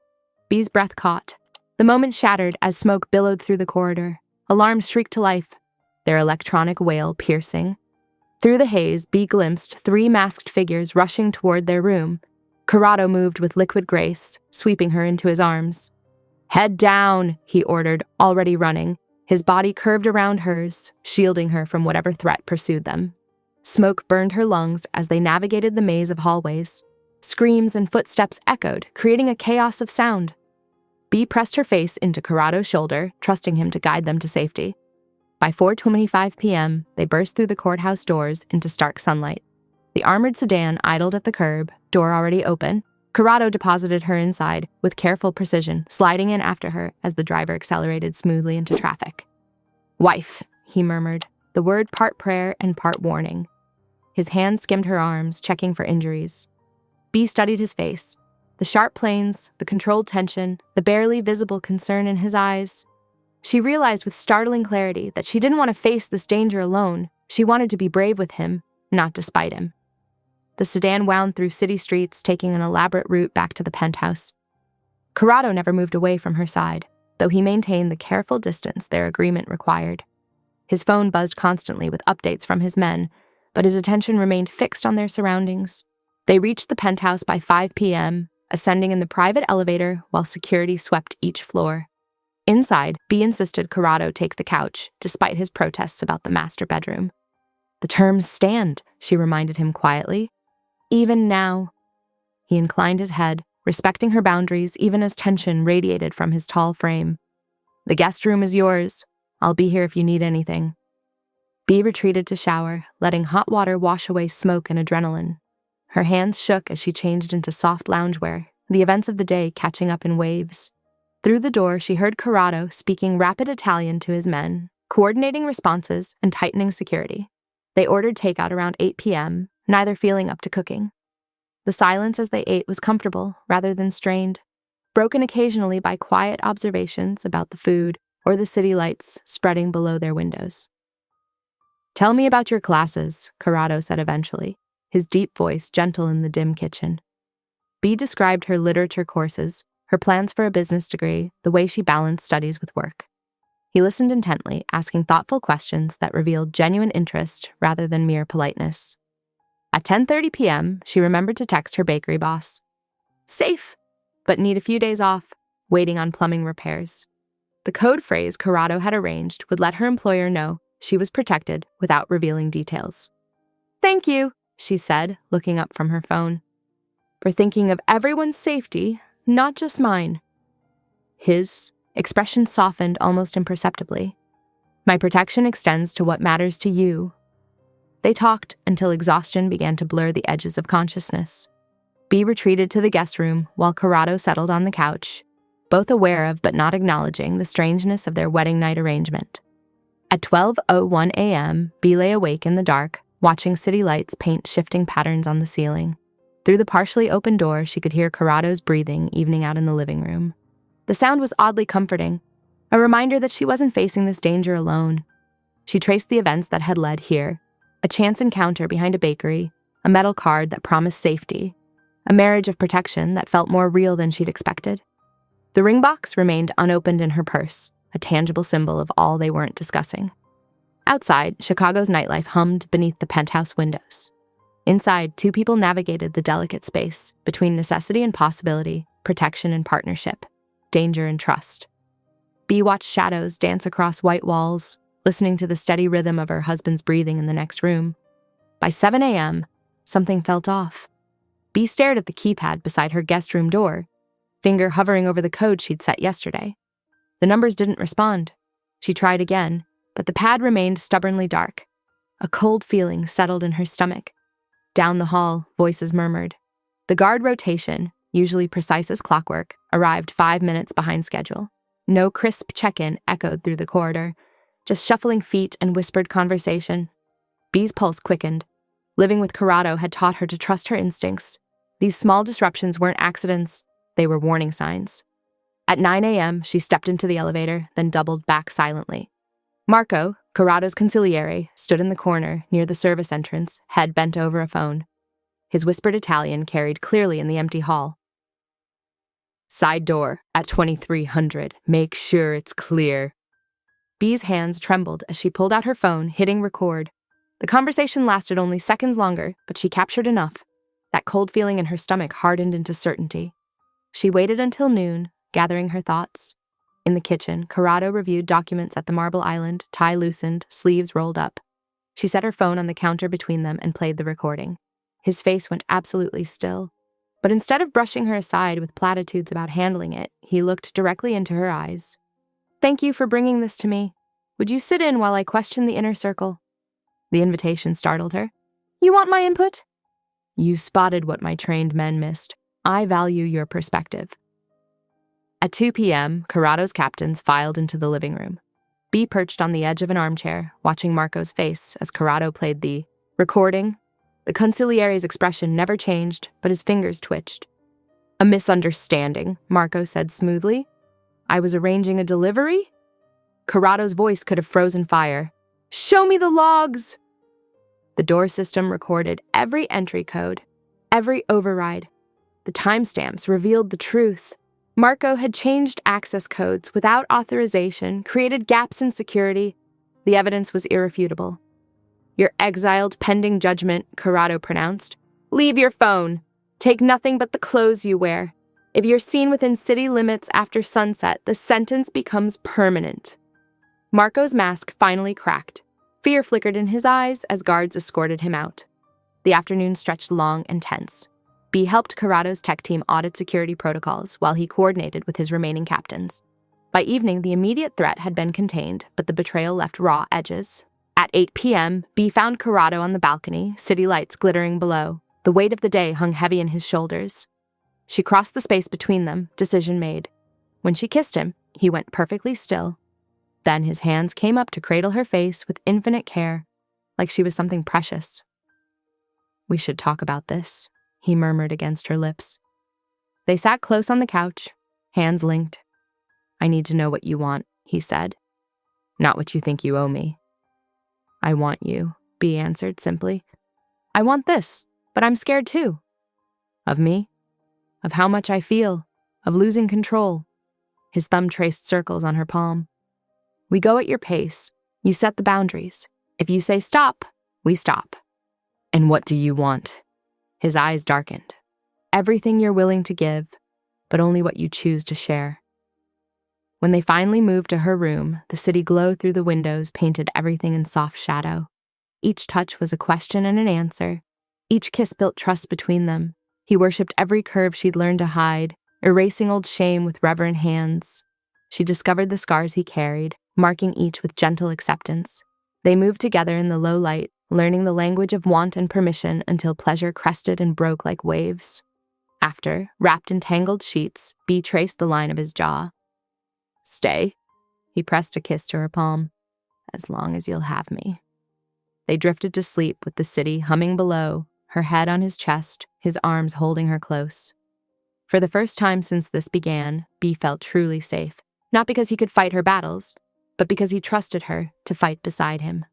Bee's breath caught. The moment shattered as smoke billowed through the corridor. Alarms shrieked to life, their electronic wail piercing. Through the haze, Bee glimpsed 3 masked figures rushing toward their room. Corrado moved with liquid grace, sweeping her into his arms. "Head down," he ordered, already running. His body curved around hers, shielding her from whatever threat pursued them. Smoke burned her lungs as they navigated the maze of hallways. Screams and footsteps echoed, creating a chaos of sound. Bee pressed her face into Corrado's shoulder, trusting him to guide them to safety. By 4:25 p.m., they burst through the courthouse doors into stark sunlight. The armored sedan idled at the curb, door already open. Corrado deposited her inside with careful precision, sliding in after her as the driver accelerated smoothly into traffic. "Wife," he murmured, the word part prayer and part warning. His hand skimmed her arms, checking for injuries. Bee studied his face. The sharp planes, the controlled tension, the barely visible concern in his eyes. She realized with startling clarity that she didn't want to face this danger alone. She wanted to be brave with him, not despite him. The sedan wound through city streets, taking an elaborate route back to the penthouse. Corrado never moved away from her side, though he maintained the careful distance their agreement required. His phone buzzed constantly with updates from his men, but his attention remained fixed on their surroundings. They reached the penthouse by 5 p.m., ascending in the private elevator while security swept each floor. Inside, Bee insisted Corrado take the couch, despite his protests about the master bedroom. "The terms stand," she reminded him quietly. "Even now." He inclined his head, respecting her boundaries even as tension radiated from his tall frame. "The guest room is yours. I'll be here if you need anything." Bee retreated to shower, letting hot water wash away smoke and adrenaline. Her hands shook as she changed into soft loungewear, the events of the day catching up in waves. Through the door, she heard Corrado speaking rapid Italian to his men, coordinating responses and tightening security. They ordered takeout around 8 p.m., neither feeling up to cooking. The silence as they ate was comfortable rather than strained, broken occasionally by quiet observations about the food or the city lights spreading below their windows. "Tell me about your classes," Corrado said eventually, his deep voice gentle in the dim kitchen. Bee described her literature courses, her plans for a business degree, the way she balanced studies with work. He listened intently, asking thoughtful questions that revealed genuine interest rather than mere politeness. At 10:30 p.m., she remembered to text her bakery boss. "Safe, but need a few days off, waiting on plumbing repairs." The code phrase Corrado had arranged would let her employer know she was protected without revealing details. "Thank you," she said, looking up from her phone, "for thinking of everyone's safety, not just mine." His expression softened almost imperceptibly. "My protection extends to what matters to you." They talked until exhaustion began to blur the edges of consciousness. Bee retreated to the guest room while Corrado settled on the couch, both aware of but not acknowledging the strangeness of their wedding night arrangement. At 12:01 a.m., Bee lay awake in the dark, watching city lights paint shifting patterns on the ceiling. Through the partially open door, she could hear Corrado's breathing evening out in the living room. The sound was oddly comforting, a reminder that she wasn't facing this danger alone. She traced the events that had led here: a chance encounter behind a bakery, a metal card that promised safety, a marriage of protection that felt more real than she'd expected. The ring box remained unopened in her purse, a tangible symbol of all they weren't discussing. Outside, Chicago's nightlife hummed beneath the penthouse windows. Inside, 2 people navigated the delicate space between necessity and possibility, protection and partnership, danger and trust. Bee watched shadows dance across white walls, listening to the steady rhythm of her husband's breathing in the next room. By 7 a.m., something felt off. Bee stared at the keypad beside her guest room door, finger hovering over the code she'd set yesterday. The numbers didn't respond. She tried again, but the pad remained stubbornly dark. A cold feeling settled in her stomach. Down the hall, voices murmured. The guard rotation, usually precise as clockwork, arrived 5 minutes behind schedule. No crisp check-in echoed through the corridor, just shuffling feet and whispered conversation. Bee's pulse quickened. Living with Corrado had taught her to trust her instincts. The These small disruptions weren't accidents, they were warning signs. At 9 a.m., she stepped into the elevator, then doubled back silently. Marco, Corrado's consigliere, stood in the corner near the service entrance, head bent over a phone. His whispered Italian carried clearly in the empty hall. "Side door at 2300. Make sure it's clear." Bee's hands trembled as she pulled out her phone, hitting record. The conversation lasted only seconds longer, but she captured enough. That cold feeling in her stomach hardened into certainty. She waited until noon, gathering her thoughts. In the kitchen, Corrado reviewed documents at the marble island, tie loosened, sleeves rolled up. She set her phone on the counter between them and played the recording. His face went absolutely still. But instead of brushing her aside with platitudes about handling it, he looked directly into her eyes. "Thank you for bringing this to me. Would you sit in while I question the inner circle?" The invitation startled her. "You want my input?" "You spotted what my trained men missed. I value your perspective." At 2 p.m., Corrado's captains filed into the living room. Bee perched on the edge of an armchair, watching Marco's face as Corrado played the recording. The consigliere's expression never changed, but his fingers twitched. "A misunderstanding," Marco said smoothly. "I was arranging a delivery?" Corrado's voice could have frozen fire. "Show me the logs!" The door system recorded every entry code, every override. The timestamps revealed the truth. Marco had changed access codes without authorization, created gaps in security. The evidence was irrefutable. "You're exiled pending judgment," Corrado pronounced. "Leave your phone. Take nothing but the clothes you wear. If you're seen within city limits after sunset, the sentence becomes permanent." Marco's mask finally cracked. Fear flickered in his eyes as guards escorted him out. The afternoon stretched long and tense. Bee helped Corrado's tech team audit security protocols while he coordinated with his remaining captains. By evening, the immediate threat had been contained, but the betrayal left raw edges. At 8 p.m., Bee found Corrado on the balcony, city lights glittering below. The weight of the day hung heavy in his shoulders. She crossed the space between them, decision made. When she kissed him, he went perfectly still. Then his hands came up to cradle her face with infinite care, like she was something precious. "We should talk about this," he murmured against her lips. They sat close on the couch, hands linked. "I need to know what you want," he said. "Not what you think you owe me." "I want you," Bee answered simply. "I want this, but I'm scared too." "Of me? Of how much I feel, of losing control." His thumb traced circles on her palm. "We go at your pace. You set the boundaries. If you say stop, we stop." "And what do you want?" His eyes darkened. "Everything you're willing to give, but only what you choose to share." When they finally moved to her room, the city glow through the windows painted everything in soft shadow. Each touch was a question and an answer. Each kiss built trust between them. He worshipped every curve she'd learned to hide, erasing old shame with reverent hands. She discovered the scars he carried, marking each with gentle acceptance. They moved together in the low light, learning the language of want and permission until pleasure crested and broke like waves. After, wrapped in tangled sheets, Bee traced the line of his jaw. "Stay." He pressed a kiss to her palm. "As long as you'll have me." They drifted to sleep with the city humming below, her head on his chest, his arms holding her close. For the first time since this began, Bee felt truly safe, not because he could fight her battles, but because he trusted her to fight beside him.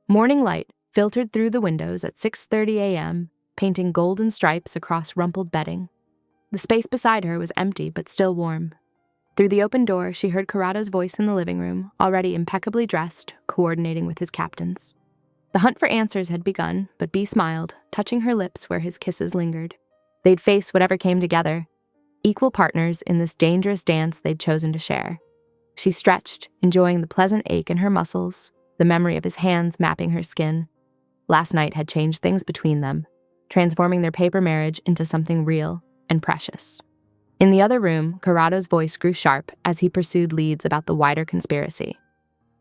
Morning light filtered through the windows at 6:30 a.m., painting golden stripes across rumpled bedding. The space beside her was empty but still warm. Through the open door, she heard Corrado's voice in the living room, already impeccably dressed, coordinating with his captains. The hunt for answers had begun, but Bee smiled, touching her lips where his kisses lingered. They'd face whatever came together, equal partners in this dangerous dance they'd chosen to share. She stretched, enjoying the pleasant ache in her muscles, the memory of his hands mapping her skin. Last night had changed things between them, transforming their paper marriage into something real and precious. In the other room, Corrado's voice grew sharp as he pursued leads about the wider conspiracy.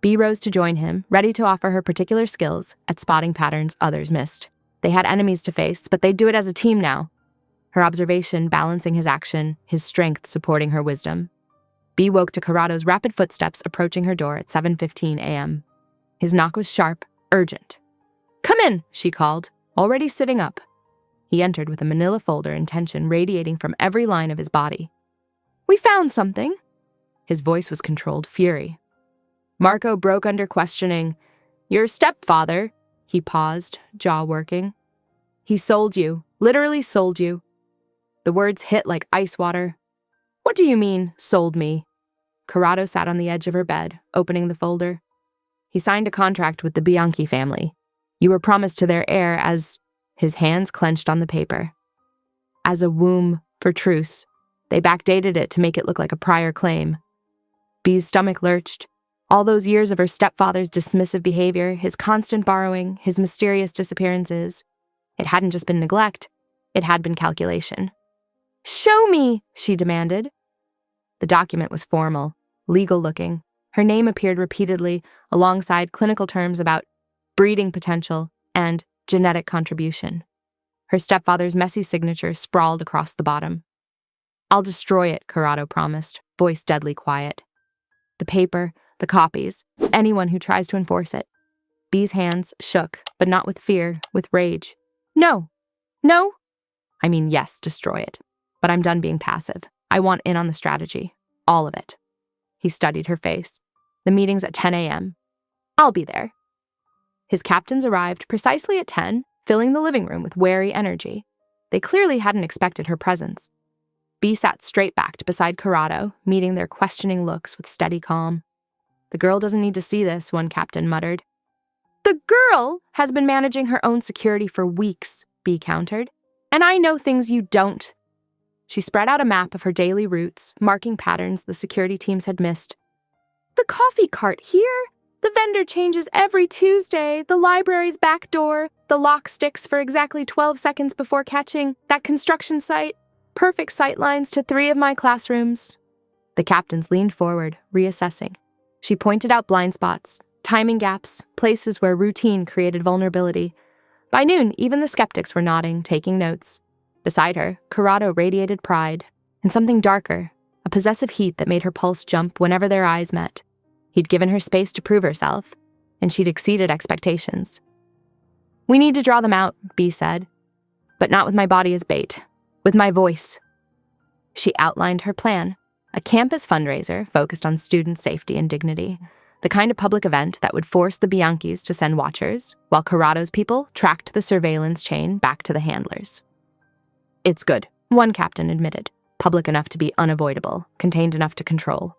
Bee rose to join him, ready to offer her particular skills at spotting patterns others missed. They had enemies to face, but they'd do it as a team now. Her observation balancing his action, his strength supporting her wisdom. Bee woke to Corrado's rapid footsteps approaching her door at 7:15 a.m. His knock was sharp, urgent. "Come in," she called, already sitting up. He entered with a manila folder and tension radiating from every line of his body. "We found something." His voice was controlled fury. Marco broke under questioning. "Your stepfather," he paused, jaw working. "He sold you, literally sold you." The words hit like ice water. "What do you mean, sold me?" Corrado sat on the edge of her bed, opening the folder. "He signed a contract with the Bianchi family. You were promised to their heir as..." His hands clenched on the paper. "As a womb for truce. They backdated it to make it look like a prior claim." Bee's stomach lurched. All those years of her stepfather's dismissive behavior, his constant borrowing, his mysterious disappearances. It hadn't just been neglect, it had been calculation. "Show me," she demanded. The document was formal, legal-looking. Her name appeared repeatedly alongside clinical terms about breeding potential and genetic contribution. Her stepfather's messy signature sprawled across the bottom. "I'll destroy it," Corrado promised, voice deadly quiet. "The paper, the copies, anyone who tries to enforce it." Bee's hands shook, but not with fear, with rage. "No. No? I mean, yes, destroy it. But I'm done being passive. I want in on the strategy. All of it." He studied her face. "The meeting's at 10 a.m. I'll be there." His captains arrived precisely at 10, filling the living room with wary energy. They clearly hadn't expected her presence. Bee sat straight-backed beside Corrado, meeting their questioning looks with steady calm. "The girl doesn't need to see this," one captain muttered. "The girl has been managing her own security for weeks," Bee countered. "And I know things you don't." She spread out a map of her daily routes, marking patterns the security teams had missed. "The coffee cart here. The vendor changes every Tuesday. The library's back door. The lock sticks for exactly 12 seconds before catching. That construction site. Perfect sight lines to 3 of my classrooms." The captains leaned forward, reassessing. She pointed out blind spots, timing gaps, places where routine created vulnerability. By noon, even the skeptics were nodding, taking notes. Beside her, Corrado radiated pride, and something darker, a possessive heat that made her pulse jump whenever their eyes met. He'd given her space to prove herself, and she'd exceeded expectations. "We need to draw them out," Bee said. "But not with my body as bait. With my voice." She outlined her plan, a campus fundraiser focused on student safety and dignity, the kind of public event that would force the Bianchis to send watchers, while Corrado's people tracked the surveillance chain back to the handlers. "It's good," one captain admitted, public enough to be unavoidable, contained enough to control.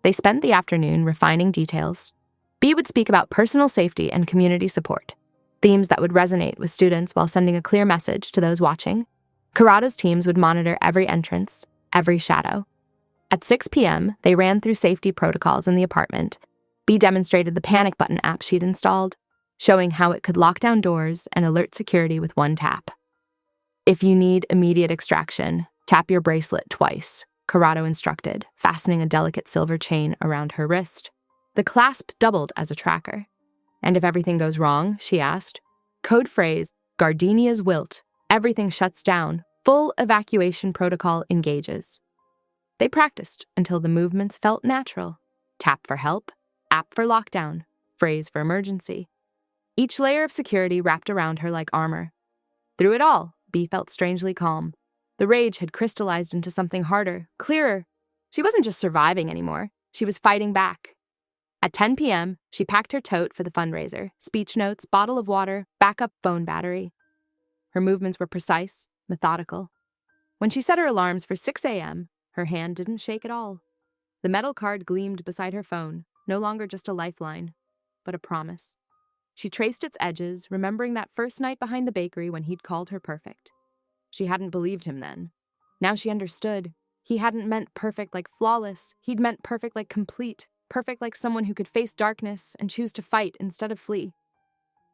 They spent the afternoon refining details. Bee would speak about personal safety and community support, themes that would resonate with students while sending a clear message to those watching. Corrado's teams would monitor every entrance, every shadow. At 6 p.m., they ran through safety protocols in the apartment. Bee demonstrated the panic button app she'd installed, showing how it could lock down doors and alert security with one tap. "If you need immediate extraction, tap your bracelet twice," Corrado instructed, fastening a delicate silver chain around her wrist. The clasp doubled as a tracker. "And if everything goes wrong," she asked, "code phrase, Gardenia's wilt. Everything shuts down. Full evacuation protocol engages." They practiced until the movements felt natural. Tap for help, app for lockdown, phrase for emergency. Each layer of security wrapped around her like armor. Through it all, Bee felt strangely calm. The rage had crystallized into something harder, clearer. She wasn't just surviving anymore. She was fighting back. At 10 p.m., she packed her tote for the fundraiser, speech notes, bottle of water, backup phone battery. Her movements were precise, methodical. When she set her alarms for 6 a.m., her hand didn't shake at all. The metal card gleamed beside her phone, no longer just a lifeline, but a promise. She traced its edges, remembering that first night behind the bakery when he'd called her perfect. She hadn't believed him then. Now she understood. He hadn't meant perfect like flawless. He'd meant perfect like complete, perfect like someone who could face darkness and choose to fight instead of flee.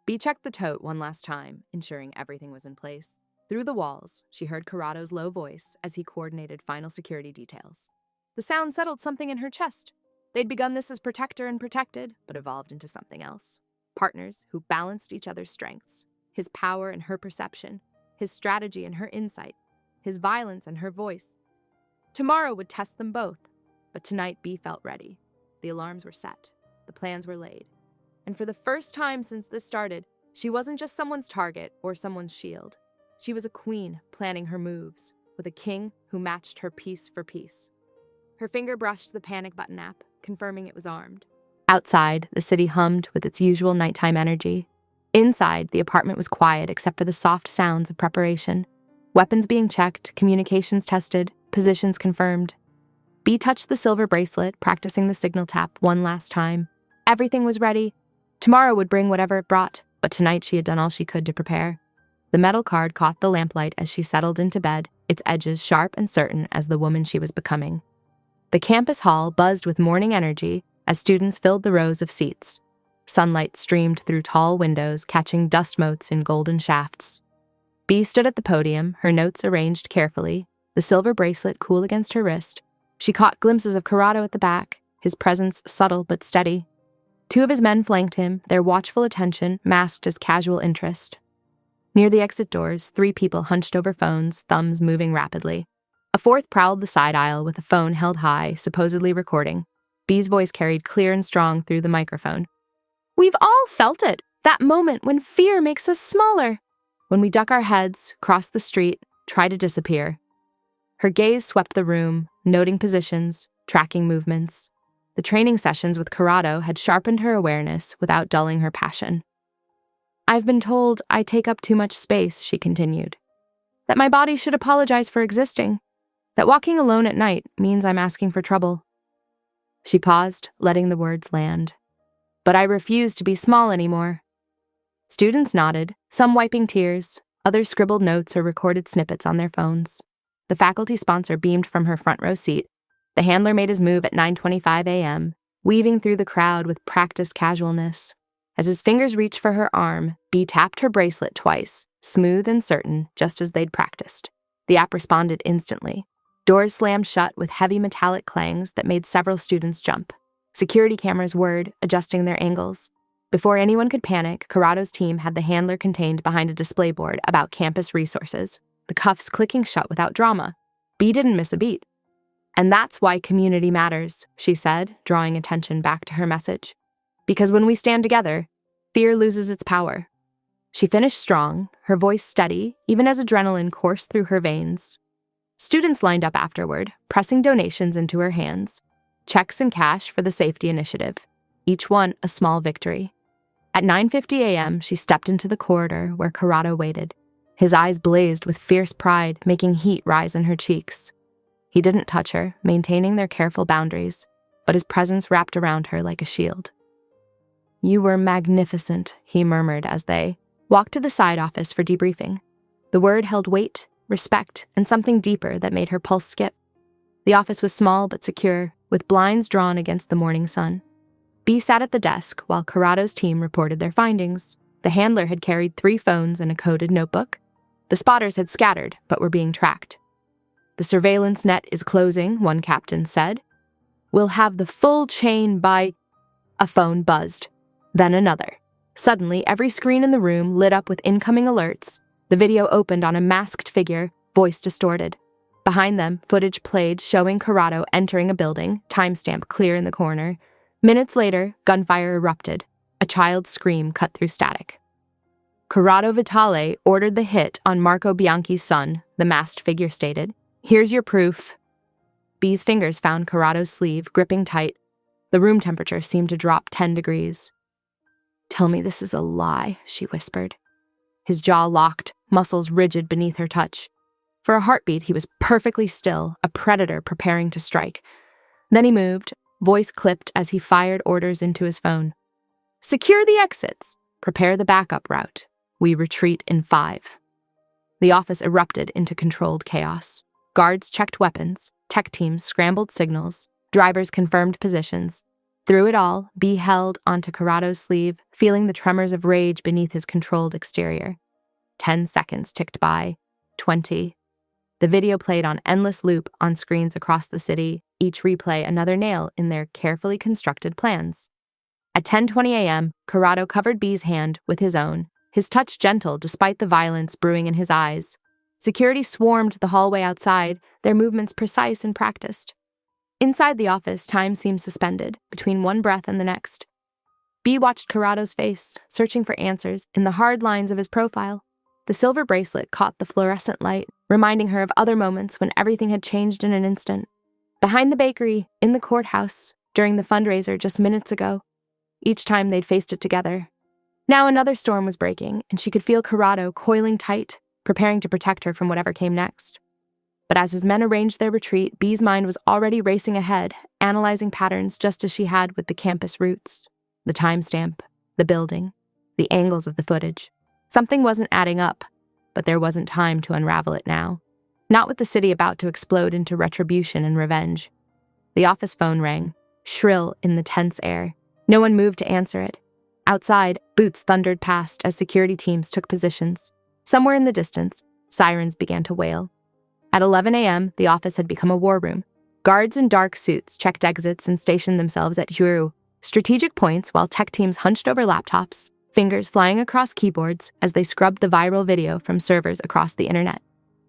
Bee checked the tote one last time, ensuring everything was in place. Through the walls, she heard Corrado's low voice as he coordinated final security details. The sound settled something in her chest. They'd begun this as protector and protected, but evolved into something else. Partners who balanced each other's strengths, his power and her perception, his strategy and her insight, his violence and her voice. Tomorrow would test them both, but tonight Bee felt ready. The alarms were set, the plans were laid. And for the first time since this started, she wasn't just someone's target or someone's shield. She was a queen planning her moves, with a king who matched her piece for piece. Her finger brushed the panic button app, confirming it was armed. Outside, the city hummed with its usual nighttime energy. Inside, the apartment was quiet except for the soft sounds of preparation. Weapons being checked, communications tested, positions confirmed. Bee touched the silver bracelet, practicing the signal tap one last time. Everything was ready. Tomorrow would bring whatever it brought, but tonight she had done all she could to prepare. The metal card caught the lamplight as she settled into bed, its edges sharp and certain as the woman she was becoming. The campus hall buzzed with morning energy as students filled the rows of seats. Sunlight streamed through tall windows, catching dust motes in golden shafts. Bee stood at the podium, her notes arranged carefully, the silver bracelet cool against her wrist. She caught glimpses of Corrado at the back, his presence subtle but steady. 2 of his men flanked him, their watchful attention masked as casual interest. Near the exit doors, 3 people hunched over phones, thumbs moving rapidly. A 4th prowled the side aisle with a phone held high, supposedly recording. Bee's voice carried clear and strong through the microphone. "We've all felt it, that moment when fear makes us smaller. When we duck our heads, cross the street, try to disappear." Her gaze swept the room, noting positions, tracking movements. The training sessions with Corrado had sharpened her awareness without dulling her passion. "I've been told I take up too much space," she continued. "That my body should apologize for existing. That walking alone at night means I'm asking for trouble." She paused, letting the words land. "But I refuse to be small anymore." Students nodded, some wiping tears, others scribbled notes or recorded snippets on their phones. The faculty sponsor beamed from her front row seat. The handler made his move at 9:25 a.m., weaving through the crowd with practiced casualness. As his fingers reached for her arm, Bee tapped her bracelet twice, smooth and certain, just as they'd practiced. The app responded instantly. Doors slammed shut with heavy metallic clangs that made several students jump. Security cameras whirred, adjusting their angles. Before anyone could panic, Corrado's team had the handler contained behind a display board about campus resources, the cuffs clicking shut without drama. Bee didn't miss a beat. "And that's why community matters," she said, drawing attention back to her message. "Because when we stand together, fear loses its power." She finished strong, her voice steady, even as adrenaline coursed through her veins. Students lined up afterward, pressing donations into her hands. Checks and cash for the safety initiative, each one a small victory. At 9:50 a.m., she stepped into the corridor where Corrado waited. His eyes blazed with fierce pride, making heat rise in her cheeks. He didn't touch her, maintaining their careful boundaries, but his presence wrapped around her like a shield. "You were magnificent," he murmured as they walked to the side office for debriefing. The word held weight, respect, and something deeper that made her pulse skip. The office was small but secure, with blinds drawn against the morning sun. Bee sat at the desk while Corrado's team reported their findings. The handler had carried 3 phones and a coded notebook. The spotters had scattered, but were being tracked. "The surveillance net is closing," one captain said. "We'll have the full chain by—" A phone buzzed. Then another. Suddenly, every screen in the room lit up with incoming alerts. The video opened on a masked figure, voice distorted. Behind them, footage played showing Corrado entering a building, timestamp clear in the corner. Minutes later, gunfire erupted. A child's scream cut through static. "Corrado Vitale ordered the hit on Marco Bianchi's son," the masked figure stated. "Here's your proof." Bee's fingers found Corrado's sleeve, gripping tight. The room temperature seemed to drop 10 degrees. "Tell me this is a lie," she whispered. His jaw locked, muscles rigid beneath her touch. For a heartbeat, he was perfectly still, a predator preparing to strike. Then he moved, voice clipped as he fired orders into his phone. "Secure the exits. Prepare the backup route. We retreat in 5. The office erupted into controlled chaos. Guards checked weapons, tech teams scrambled signals, drivers confirmed positions. Through it all, Bee held onto Corrado's sleeve, feeling the tremors of rage beneath his controlled exterior. 10 seconds ticked by. 20. The video played on endless loop on screens across the city, each replay another nail in their carefully constructed plans. At 10:20 a.m., Corrado covered Bee's hand with his own, his touch gentle despite the violence brewing in his eyes. Security swarmed the hallway outside, their movements precise and practiced. Inside the office, time seemed suspended, between one breath and the next. Bee watched Corrado's face, searching for answers in the hard lines of his profile. The silver bracelet caught the fluorescent light, reminding her of other moments when everything had changed in an instant. Behind the bakery, in the courthouse, during the fundraiser just minutes ago. Each time they'd faced it together. Now another storm was breaking, and she could feel Corrado coiling tight, preparing to protect her from whatever came next. But as his men arranged their retreat, Bee's mind was already racing ahead, analyzing patterns just as she had with the campus routes. The timestamp, the building, the angles of the footage. Something wasn't adding up, but there wasn't time to unravel it now. Not with the city about to explode into retribution and revenge. The office phone rang, shrill in the tense air. No one moved to answer it. Outside, boots thundered past as security teams took positions. Somewhere in the distance, sirens began to wail. At 11 a.m., the office had become a war room. Guards in dark suits checked exits and stationed themselves at strategic points while tech teams hunched over laptops, fingers flying across keyboards as they scrubbed the viral video from servers across the internet.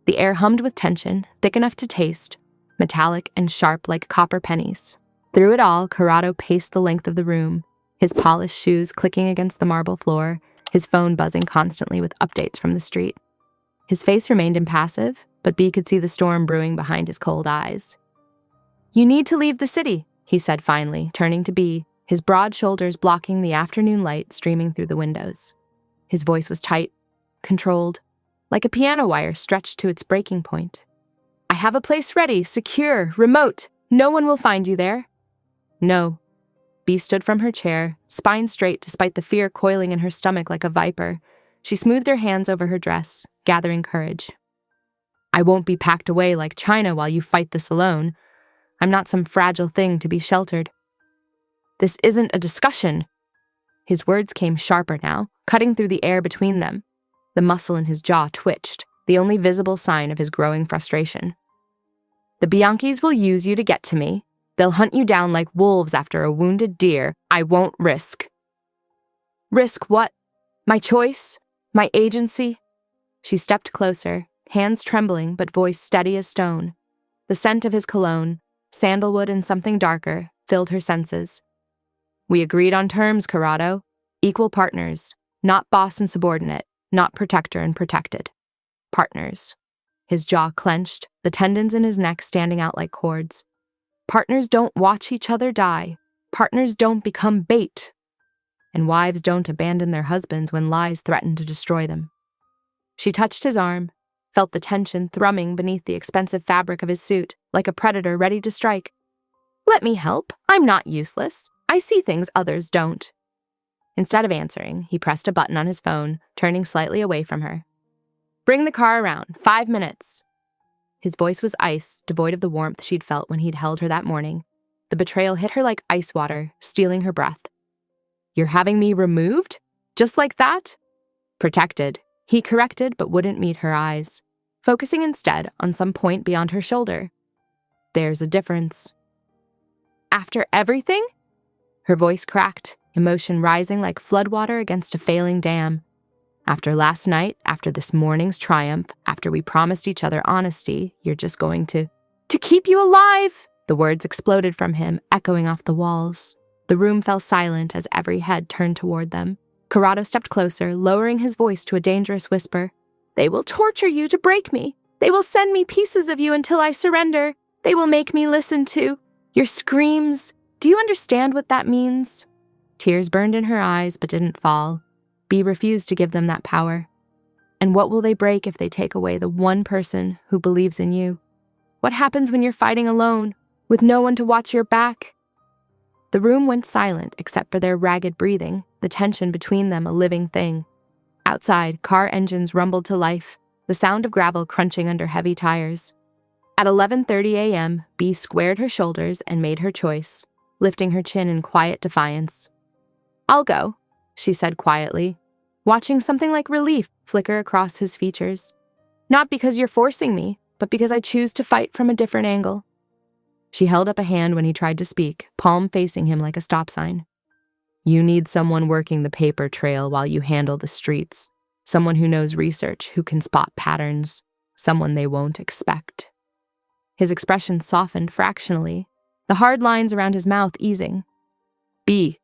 The air hummed with tension, thick enough to taste, metallic and sharp like copper pennies. Through it all, Corrado paced the length of the room, his polished shoes clicking against the marble floor, his phone buzzing constantly with updates from the street. His face remained impassive, but Bee could see the storm brewing behind his cold eyes. "You need to leave the city," he said finally, turning to Bee, his broad shoulders blocking the afternoon light streaming through the windows. His voice was tight, controlled, like a piano wire stretched to its breaking point. "I have a place ready, secure, remote. No one will find you there." "No." Bee stood from her chair, spine straight despite the fear coiling in her stomach like a viper. She smoothed her hands over her dress, gathering courage. "I won't be packed away like China while you fight this alone. I'm not some fragile thing to be sheltered." "This isn't a discussion." His words came sharper now, cutting through the air between them. The muscle in his jaw twitched, the only visible sign of his growing frustration. "The Bianchis will use you to get to me. They'll hunt you down like wolves after a wounded deer. I won't risk." "Risk what? My choice? My agency?" She stepped closer, hands trembling but voice steady as stone. The scent of his cologne, sandalwood and something darker, filled her senses. "We agreed on terms, Corrado. Equal partners. Not boss and subordinate. Not protector and protected. Partners." His jaw clenched, the tendons in his neck standing out like cords. Partners don't watch each other die. Partners don't become bait. And wives don't abandon their husbands when lies threaten to destroy them. She touched his arm, felt the tension thrumming beneath the expensive fabric of his suit, like a predator ready to strike. "Let me help. I'm not useless. I see things others don't." Instead of answering, he pressed a button on his phone, turning slightly away from her. "Bring the car around. 5 minutes." His voice was ice, devoid of the warmth she'd felt when he'd held her that morning. The betrayal hit her like ice water, stealing her breath. "You're having me removed? Just like that?" "Protected," he corrected but wouldn't meet her eyes, focusing instead on some point beyond her shoulder. "There's a difference." "After everything?" Her voice cracked, emotion rising like floodwater against a failing dam. "After last night, after this morning's triumph, after we promised each other honesty, you're just going to keep you alive!" The words exploded from him, echoing off the walls. The room fell silent as every head turned toward them. Corrado stepped closer, lowering his voice to a dangerous whisper. "They will torture you to break me. They will send me pieces of you until I surrender. They will make me listen to your screams. Do you understand what that means?" Tears burned in her eyes but didn't fall. Bee refused to give them that power. "And what will they break if they take away the one person who believes in you? What happens when you're fighting alone, with no one to watch your back?" The room went silent except for their ragged breathing, the tension between them a living thing. Outside, car engines rumbled to life, the sound of gravel crunching under heavy tires. At 11:30 a.m., Bee squared her shoulders and made her choice, lifting her chin in quiet defiance. "I'll go," she said quietly, watching something like relief flicker across his features. "Not because you're forcing me, but because I choose to fight from a different angle." She held up a hand when he tried to speak, palm facing him like a stop sign. "You need someone working the paper trail while you handle the streets. Someone who knows research, who can spot patterns. Someone they won't expect." His expression softened fractionally, the hard lines around his mouth easing. "Bee,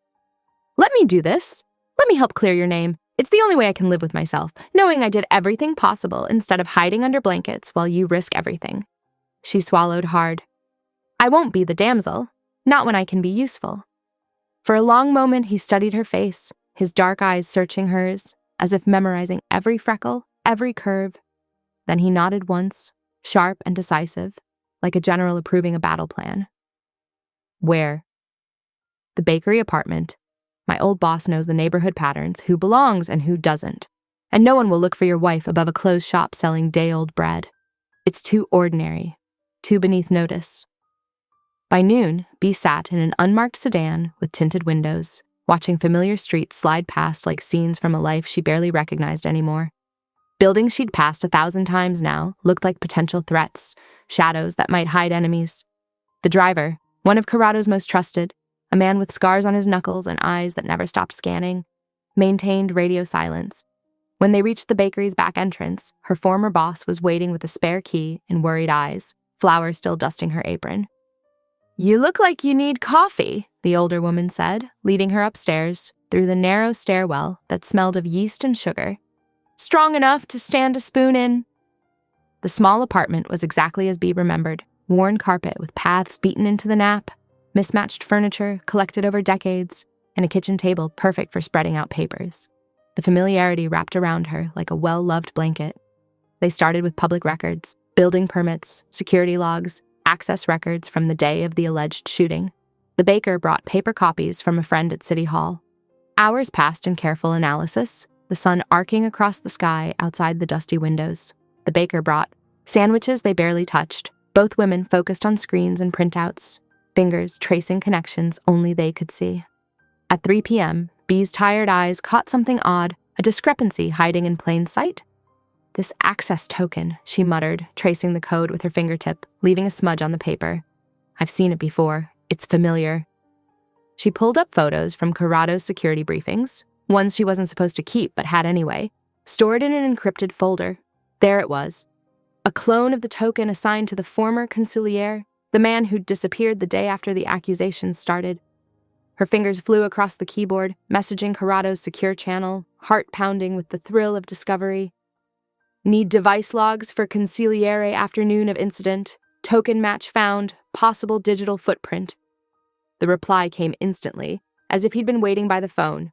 let me do this. Let me help clear your name. It's the only way I can live with myself, knowing I did everything possible instead of hiding under blankets while you risk everything. She swallowed hard. I won't be the damsel, not when I can be useful. For a long moment he studied her face, his dark eyes searching hers, as if memorizing every freckle, every curve. Then he nodded once, sharp and decisive, like a general approving a battle plan. Where? The bakery apartment. My old boss knows the neighborhood patterns, who belongs and who doesn't. And no one will look for your wife above a closed shop selling day-old bread. It's too ordinary, too beneath notice. By noon, Bee sat in an unmarked sedan with tinted windows, watching familiar streets slide past like scenes from a life she barely recognized anymore. Buildings she'd passed 1,000 times now looked like potential threats, shadows that might hide enemies. The driver, one of Corrado's most trusted, a man with scars on his knuckles and eyes that never stopped scanning, maintained radio silence. When they reached the bakery's back entrance, her former boss was waiting with a spare key and worried eyes, flour still dusting her apron. You look like you need coffee, the older woman said, leading her upstairs through the narrow stairwell that smelled of yeast and sugar. Strong enough to stand a spoon in? The small apartment was exactly as Bee remembered, worn carpet with paths beaten into the nap, mismatched furniture collected over decades, and a kitchen table perfect for spreading out papers. The familiarity wrapped around her like a well-loved blanket. They started with public records, building permits, security logs, access records from the day of the alleged shooting. The baker brought paper copies from a friend at City Hall. Hours passed in careful analysis, the sun arcing across the sky outside the dusty windows. The baker brought sandwiches they barely touched, both women focused on screens and printouts, fingers tracing connections only they could see. At 3 p.m., Bee's tired eyes caught something odd, a discrepancy hiding in plain sight. This access token, she muttered, tracing the code with her fingertip, leaving a smudge on the paper. I've seen it before. It's familiar. She pulled up photos from Corrado's security briefings, ones she wasn't supposed to keep but had anyway, stored in an encrypted folder. There it was. A clone of the token assigned to the former consigliere, the man who'd disappeared the day after the accusations started. Her fingers flew across the keyboard, messaging Corrado's secure channel, heart pounding with the thrill of discovery. Need device logs for consigliere afternoon of incident, token match found, possible digital footprint. The reply came instantly, as if he'd been waiting by the phone.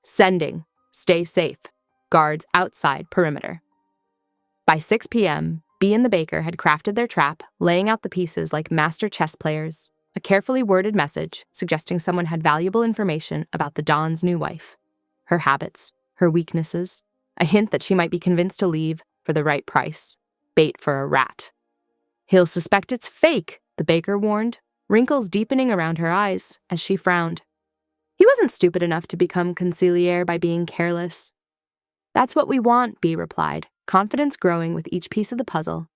Sending. Stay safe. Guards outside perimeter. By 6 p.m., Bee and the baker had crafted their trap, laying out the pieces like master chess players, a carefully worded message suggesting someone had valuable information about the Don's new wife, her habits, her weaknesses, a hint that she might be convinced to leave for the right price, bait for a rat. He'll suspect it's fake, the baker warned, wrinkles deepening around her eyes as she frowned. He wasn't stupid enough to become consigliere by being careless. That's what we want, Bee replied, confidence growing with each piece of the puzzle.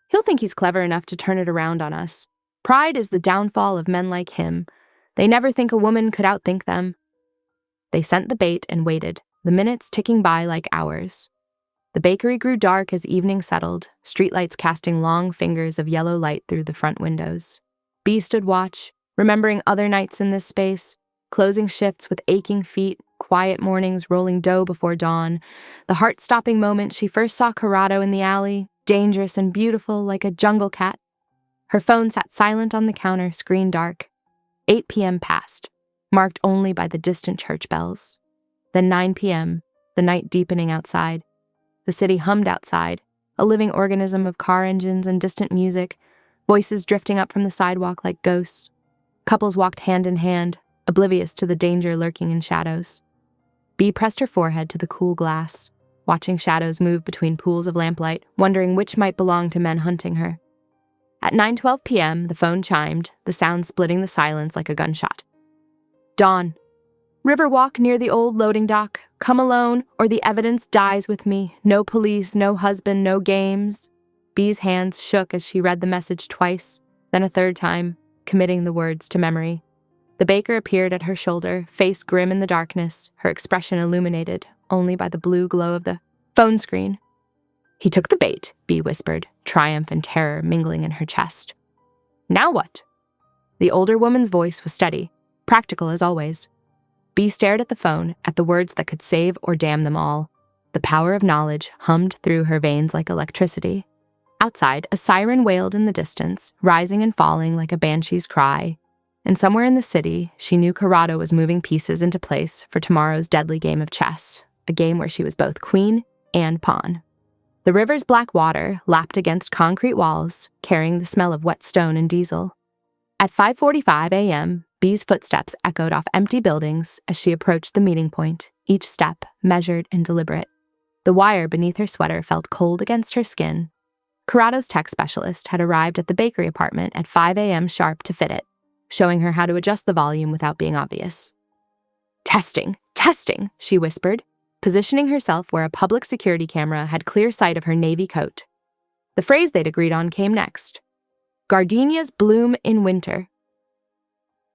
He'll think he's clever enough to turn it around on us. Pride is the downfall of men like him. They never think a woman could outthink them. They sent the bait and waited, the minutes ticking by like hours. The bakery grew dark as evening settled, streetlights casting long fingers of yellow light through the front windows. Bee stood watch, remembering other nights in this space, closing shifts with aching feet, quiet mornings rolling dough before dawn, the heart-stopping moment she first saw Corrado in the alley, dangerous and beautiful like a jungle cat. Her phone sat silent on the counter, screen dark. 8 p.m. passed, marked only by the distant church bells. Then 9 p.m., the night deepening outside. The city hummed outside, a living organism of car engines and distant music, voices drifting up from the sidewalk like ghosts. Couples walked hand in hand, oblivious to the danger lurking in shadows. Bee pressed her forehead to the cool glass, watching shadows move between pools of lamplight, wondering which might belong to men hunting her. At 9:12 p.m., the phone chimed, the sound splitting the silence like a gunshot. Dawn. Riverwalk near the old loading dock. Come alone, or the evidence dies with me. No police, no husband, no games. Bee's hands shook as she read the message twice, then a third time, committing the words to memory. The baker appeared at her shoulder, face grim in the darkness, her expression illuminated only by the blue glow of the phone screen. He took the bait, Bee whispered, triumph and terror mingling in her chest. Now what? The older woman's voice was steady, practical as always. Bee stared at the phone, at the words that could save or damn them all. The power of knowledge hummed through her veins like electricity. Outside, a siren wailed in the distance, rising and falling like a banshee's cry. And somewhere in the city, she knew Corrado was moving pieces into place for tomorrow's deadly game of chess, a game where she was both queen and pawn. The river's black water lapped against concrete walls, carrying the smell of wet stone and diesel. At 5:45 a.m., Bee's footsteps echoed off empty buildings as she approached the meeting point, each step measured and deliberate. The wire beneath her sweater felt cold against her skin. Corrado's tech specialist had arrived at the bakery apartment at 5 a.m. sharp to fit it, showing her how to adjust the volume without being obvious. Testing, she whispered, positioning herself where a public security camera had clear sight of her navy coat. The phrase they'd agreed on came next. Gardenias bloom in winter.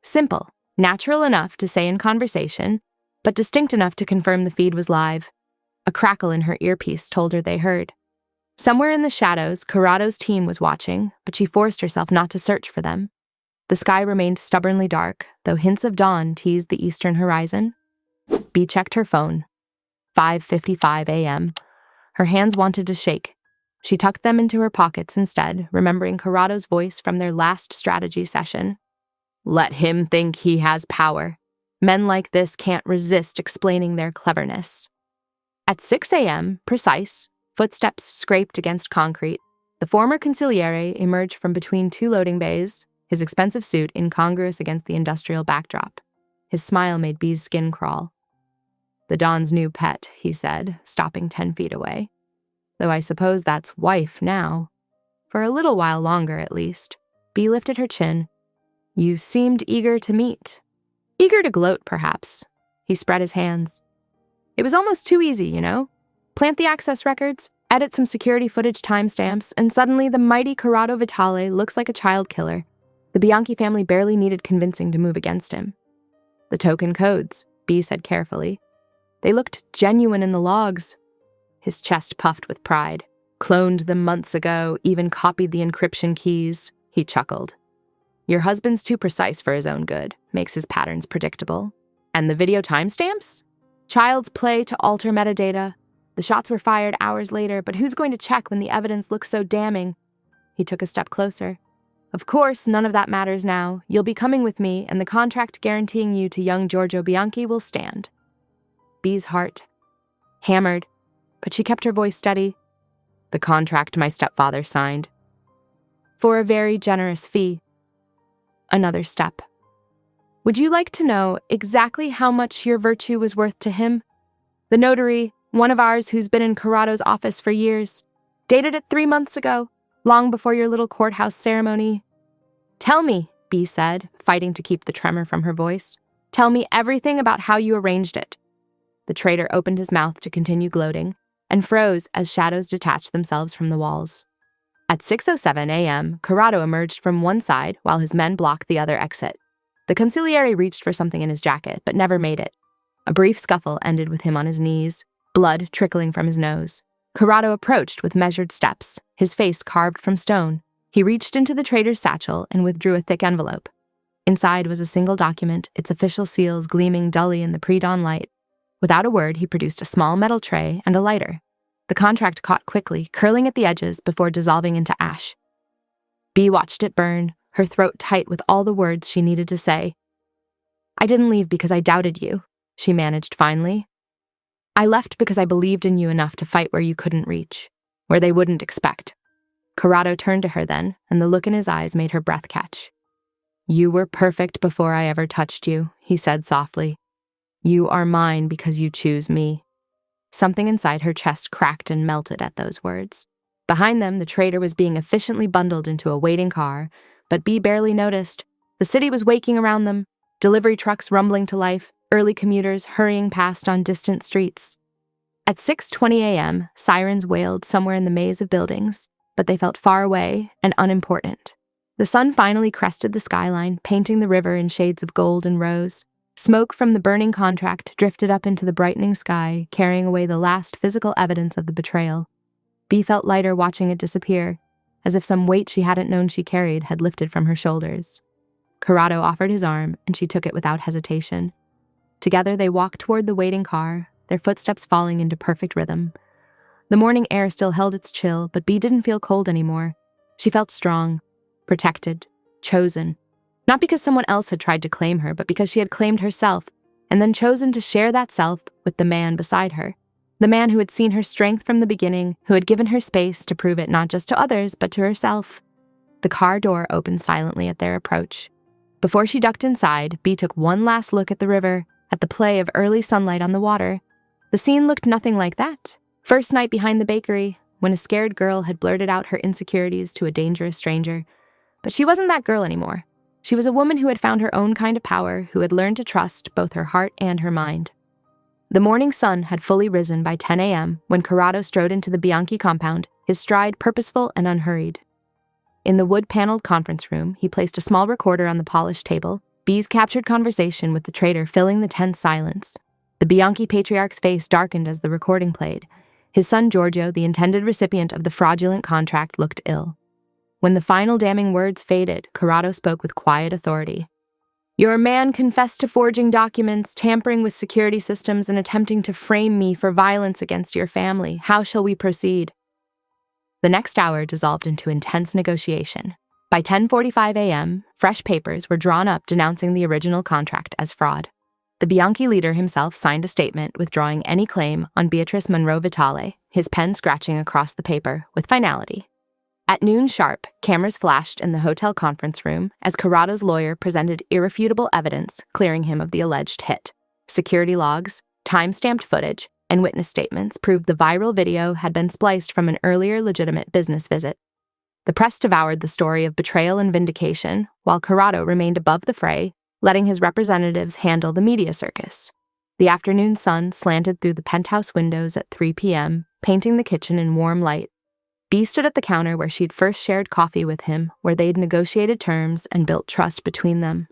Simple, natural enough to say in conversation, but distinct enough to confirm the feed was live. A crackle in her earpiece told her they heard. Somewhere in the shadows, Corrado's team was watching, but she forced herself not to search for them. The sky remained stubbornly dark, though hints of dawn teased the eastern horizon. Bee checked her phone. 5:55 a.m. Her hands wanted to shake. She tucked them into her pockets instead, remembering Corrado's voice from their last strategy session. Let him think he has power. Men like this can't resist explaining their cleverness. At 6 a.m., precise, footsteps scraped against concrete. The former consigliere emerged from between two loading bays, his expensive suit incongruous against the industrial backdrop. His smile made Bee's skin crawl. The Don's new pet, he said, stopping 10 feet away. Though I suppose that's wife now. For a little while longer, at least. Bee lifted her chin. You seemed eager to meet. Eager to gloat, perhaps. He spread his hands. It was almost too easy, you know? Plant the access records, edit some security footage timestamps, and suddenly the mighty Corrado Vitale looks like a child killer. The Bianchi family barely needed convincing to move against him. The token codes, Bee said carefully. They looked genuine in the logs. His chest puffed with pride. Cloned them months ago, even copied the encryption keys. He chuckled. Your husband's too precise for his own good, makes his patterns predictable. And the video timestamps? Child's play to alter metadata. The shots were fired hours later, but who's going to check when the evidence looks so damning? He took a step closer. Of course, none of that matters now. You'll be coming with me, and the contract guaranteeing you to young Giorgio Bianchi will stand. Bee's heart hammered, but she kept her voice steady. The contract my stepfather signed. For a very generous fee. Another step. Would you like to know exactly how much your virtue was worth to him? The notary, one of ours who's been in Corrado's office for years, dated it 3 months ago, long before your little courthouse ceremony. Tell me, Bee said, fighting to keep the tremor from her voice. Tell me everything about how you arranged it. The traitor opened his mouth to continue gloating, and froze as shadows detached themselves from the walls. At 6:07 a.m., Corrado emerged from one side while his men blocked the other exit. The consigliere reached for something in his jacket, but never made it. A brief scuffle ended with him on his knees, blood trickling from his nose. Corrado approached with measured steps, his face carved from stone. He reached into the traitor's satchel and withdrew a thick envelope. Inside was a single document, its official seals gleaming dully in the pre-dawn light. Without a word, he produced a small metal tray and a lighter. The contract caught quickly, curling at the edges before dissolving into ash. Bee watched it burn, her throat tight with all the words she needed to say. I didn't leave because I doubted you, she managed finally. I left because I believed in you enough to fight where you couldn't reach, where they wouldn't expect. Corrado turned to her then, and the look in his eyes made her breath catch. You were perfect before I ever touched you, he said softly. You are mine because you choose me. Something inside her chest cracked and melted at those words. Behind them, the traitor was being efficiently bundled into a waiting car, but Bee barely noticed. The city was waking around them, delivery trucks rumbling to life, early commuters hurrying past on distant streets. At 6:20 a.m., sirens wailed somewhere in the maze of buildings, but they felt far away and unimportant. The sun finally crested the skyline, painting the river in shades of gold and rose. Smoke from the burning contract drifted up into the brightening sky, carrying away the last physical evidence of the betrayal. Bee felt lighter watching it disappear, as if some weight she hadn't known she carried had lifted from her shoulders. Corrado offered his arm, and she took it without hesitation. Together they walked toward the waiting car, their footsteps falling into perfect rhythm. The morning air still held its chill, but Bee didn't feel cold anymore. She felt strong, protected, chosen. Not because someone else had tried to claim her, but because she had claimed herself, and then chosen to share that self with the man beside her. The man who had seen her strength from the beginning, who had given her space to prove it not just to others, but to herself. The car door opened silently at their approach. Before she ducked inside, Bee took one last look at the river, at the play of early sunlight on the water. The scene looked nothing like that. First night behind the bakery, when a scared girl had blurted out her insecurities to a dangerous stranger. But she wasn't that girl anymore. She was a woman who had found her own kind of power, who had learned to trust both her heart and her mind. The morning sun had fully risen by 10 a.m. when Corrado strode into the Bianchi compound, his stride purposeful and unhurried. In the wood-paneled conference room, he placed a small recorder on the polished table, Bee's captured conversation with the trader filling the tense silence. The Bianchi patriarch's face darkened as the recording played. His son Giorgio, the intended recipient of the fraudulent contract, looked ill. When the final damning words faded, Corrado spoke with quiet authority. "Your man confessed to forging documents, tampering with security systems, and attempting to frame me for violence against your family. How shall we proceed?" The next hour dissolved into intense negotiation. By 10:45 a.m., fresh papers were drawn up denouncing the original contract as fraud. The Bianchi leader himself signed a statement withdrawing any claim on Beatrice Monroe Vitale, his pen scratching across the paper with finality. At noon sharp, cameras flashed in the hotel conference room as Corrado's lawyer presented irrefutable evidence clearing him of the alleged hit. Security logs, time-stamped footage, and witness statements proved the viral video had been spliced from an earlier legitimate business visit. The press devoured the story of betrayal and vindication, while Corrado remained above the fray, letting his representatives handle the media circus. The afternoon sun slanted through the penthouse windows at 3 p.m., painting the kitchen in warm light. Bee stood at the counter where she'd first shared coffee with him, where they'd negotiated terms and built trust between them.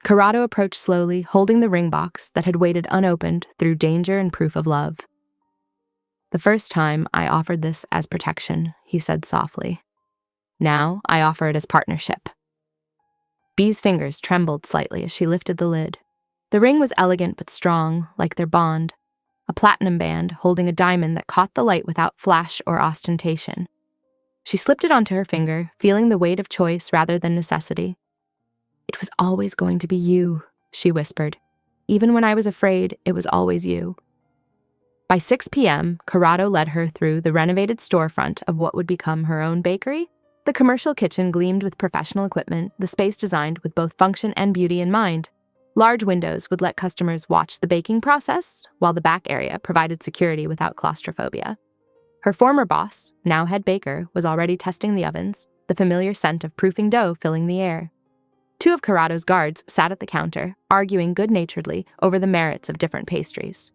Corrado approached slowly, holding the ring box that had waited unopened through danger and proof of love. "The first time I offered this as protection," he said softly. "Now I offer it as partnership." Bee's fingers trembled slightly as she lifted the lid. The ring was elegant but strong, like their bond. A platinum band holding a diamond that caught the light without flash or ostentation. She slipped it onto her finger, feeling the weight of choice rather than necessity. "It was always going to be you," she whispered. "Even when I was afraid, it was always you." By 6 p.m., Corrado led her through the renovated storefront of what would become her own bakery. The commercial kitchen gleamed with professional equipment, the space designed with both function and beauty in mind. Large windows would let customers watch the baking process, while the back area provided security without claustrophobia. Her former boss, now head baker, was already testing the ovens, the familiar scent of proofing dough filling the air. Two of Corrado's guards sat at the counter, arguing good-naturedly over the merits of different pastries.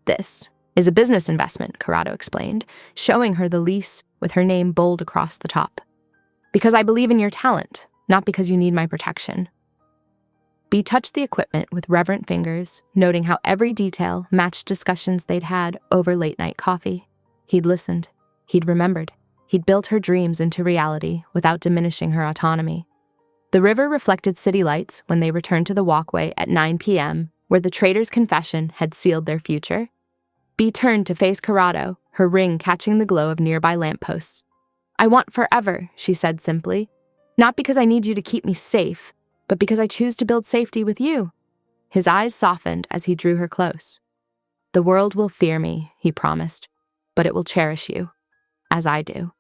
"This is a business investment," Corrado explained, showing her the lease with her name bold across the top. "Because I believe in your talent, not because you need my protection." Bee touched the equipment with reverent fingers, noting how every detail matched discussions they'd had over late-night coffee. He'd listened. He'd remembered. He'd built her dreams into reality without diminishing her autonomy. The river reflected city lights when they returned to the walkway at 9 p.m., where the trader's confession had sealed their future. Bee turned to face Corrado, her ring catching the glow of nearby lampposts. "I want forever," she said simply. "Not because I need you to keep me safe, but because I choose to build safety with you." His eyes softened as he drew her close. "The world will fear me," he promised, "but it will cherish you, as I do."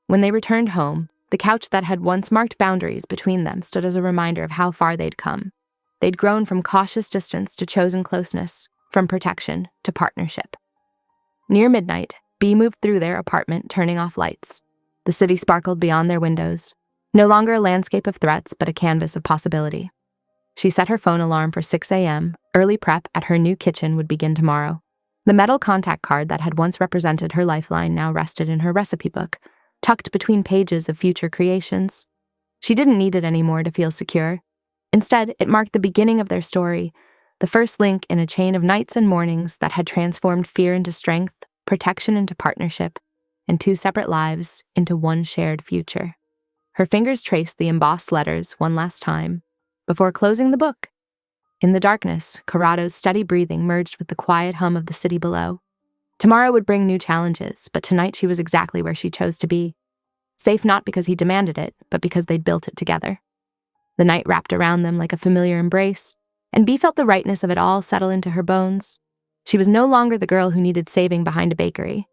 When they returned home, the couch that had once marked boundaries between them stood as a reminder of how far they'd come. They'd grown from cautious distance to chosen closeness, from protection to partnership. Near midnight, Bee moved through their apartment, turning off lights. The city sparkled beyond their windows. No longer a landscape of threats, but a canvas of possibility. She set her phone alarm for 6 a.m. Early prep at her new kitchen would begin tomorrow. The metal contact card that had once represented her lifeline now rested in her recipe book, tucked between pages of future creations. She didn't need it anymore to feel secure. Instead, it marked the beginning of their story, the first link in a chain of nights and mornings that had transformed fear into strength, protection into partnership, and two separate lives into one shared future. Her fingers traced the embossed letters one last time, before closing the book. In the darkness, Corrado's steady breathing merged with the quiet hum of the city below. Tomorrow would bring new challenges, but tonight she was exactly where she chose to be. Safe not because he demanded it, but because they'd built it together. The night wrapped around them like a familiar embrace, and Bee felt the rightness of it all settle into her bones. She was no longer the girl who needed saving behind a bakery.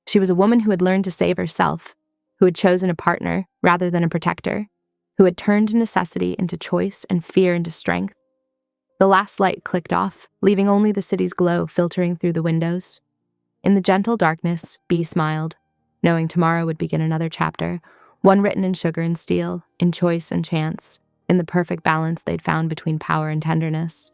She was a woman who had learned to save herself, who had chosen a partner rather than a protector, who had turned necessity into choice and fear into strength. The last light clicked off, leaving only the city's glow filtering through the windows. In the gentle darkness, Bee smiled, knowing tomorrow would begin another chapter, one written in sugar and steel, in choice and chance, in the perfect balance they'd found between power and tenderness.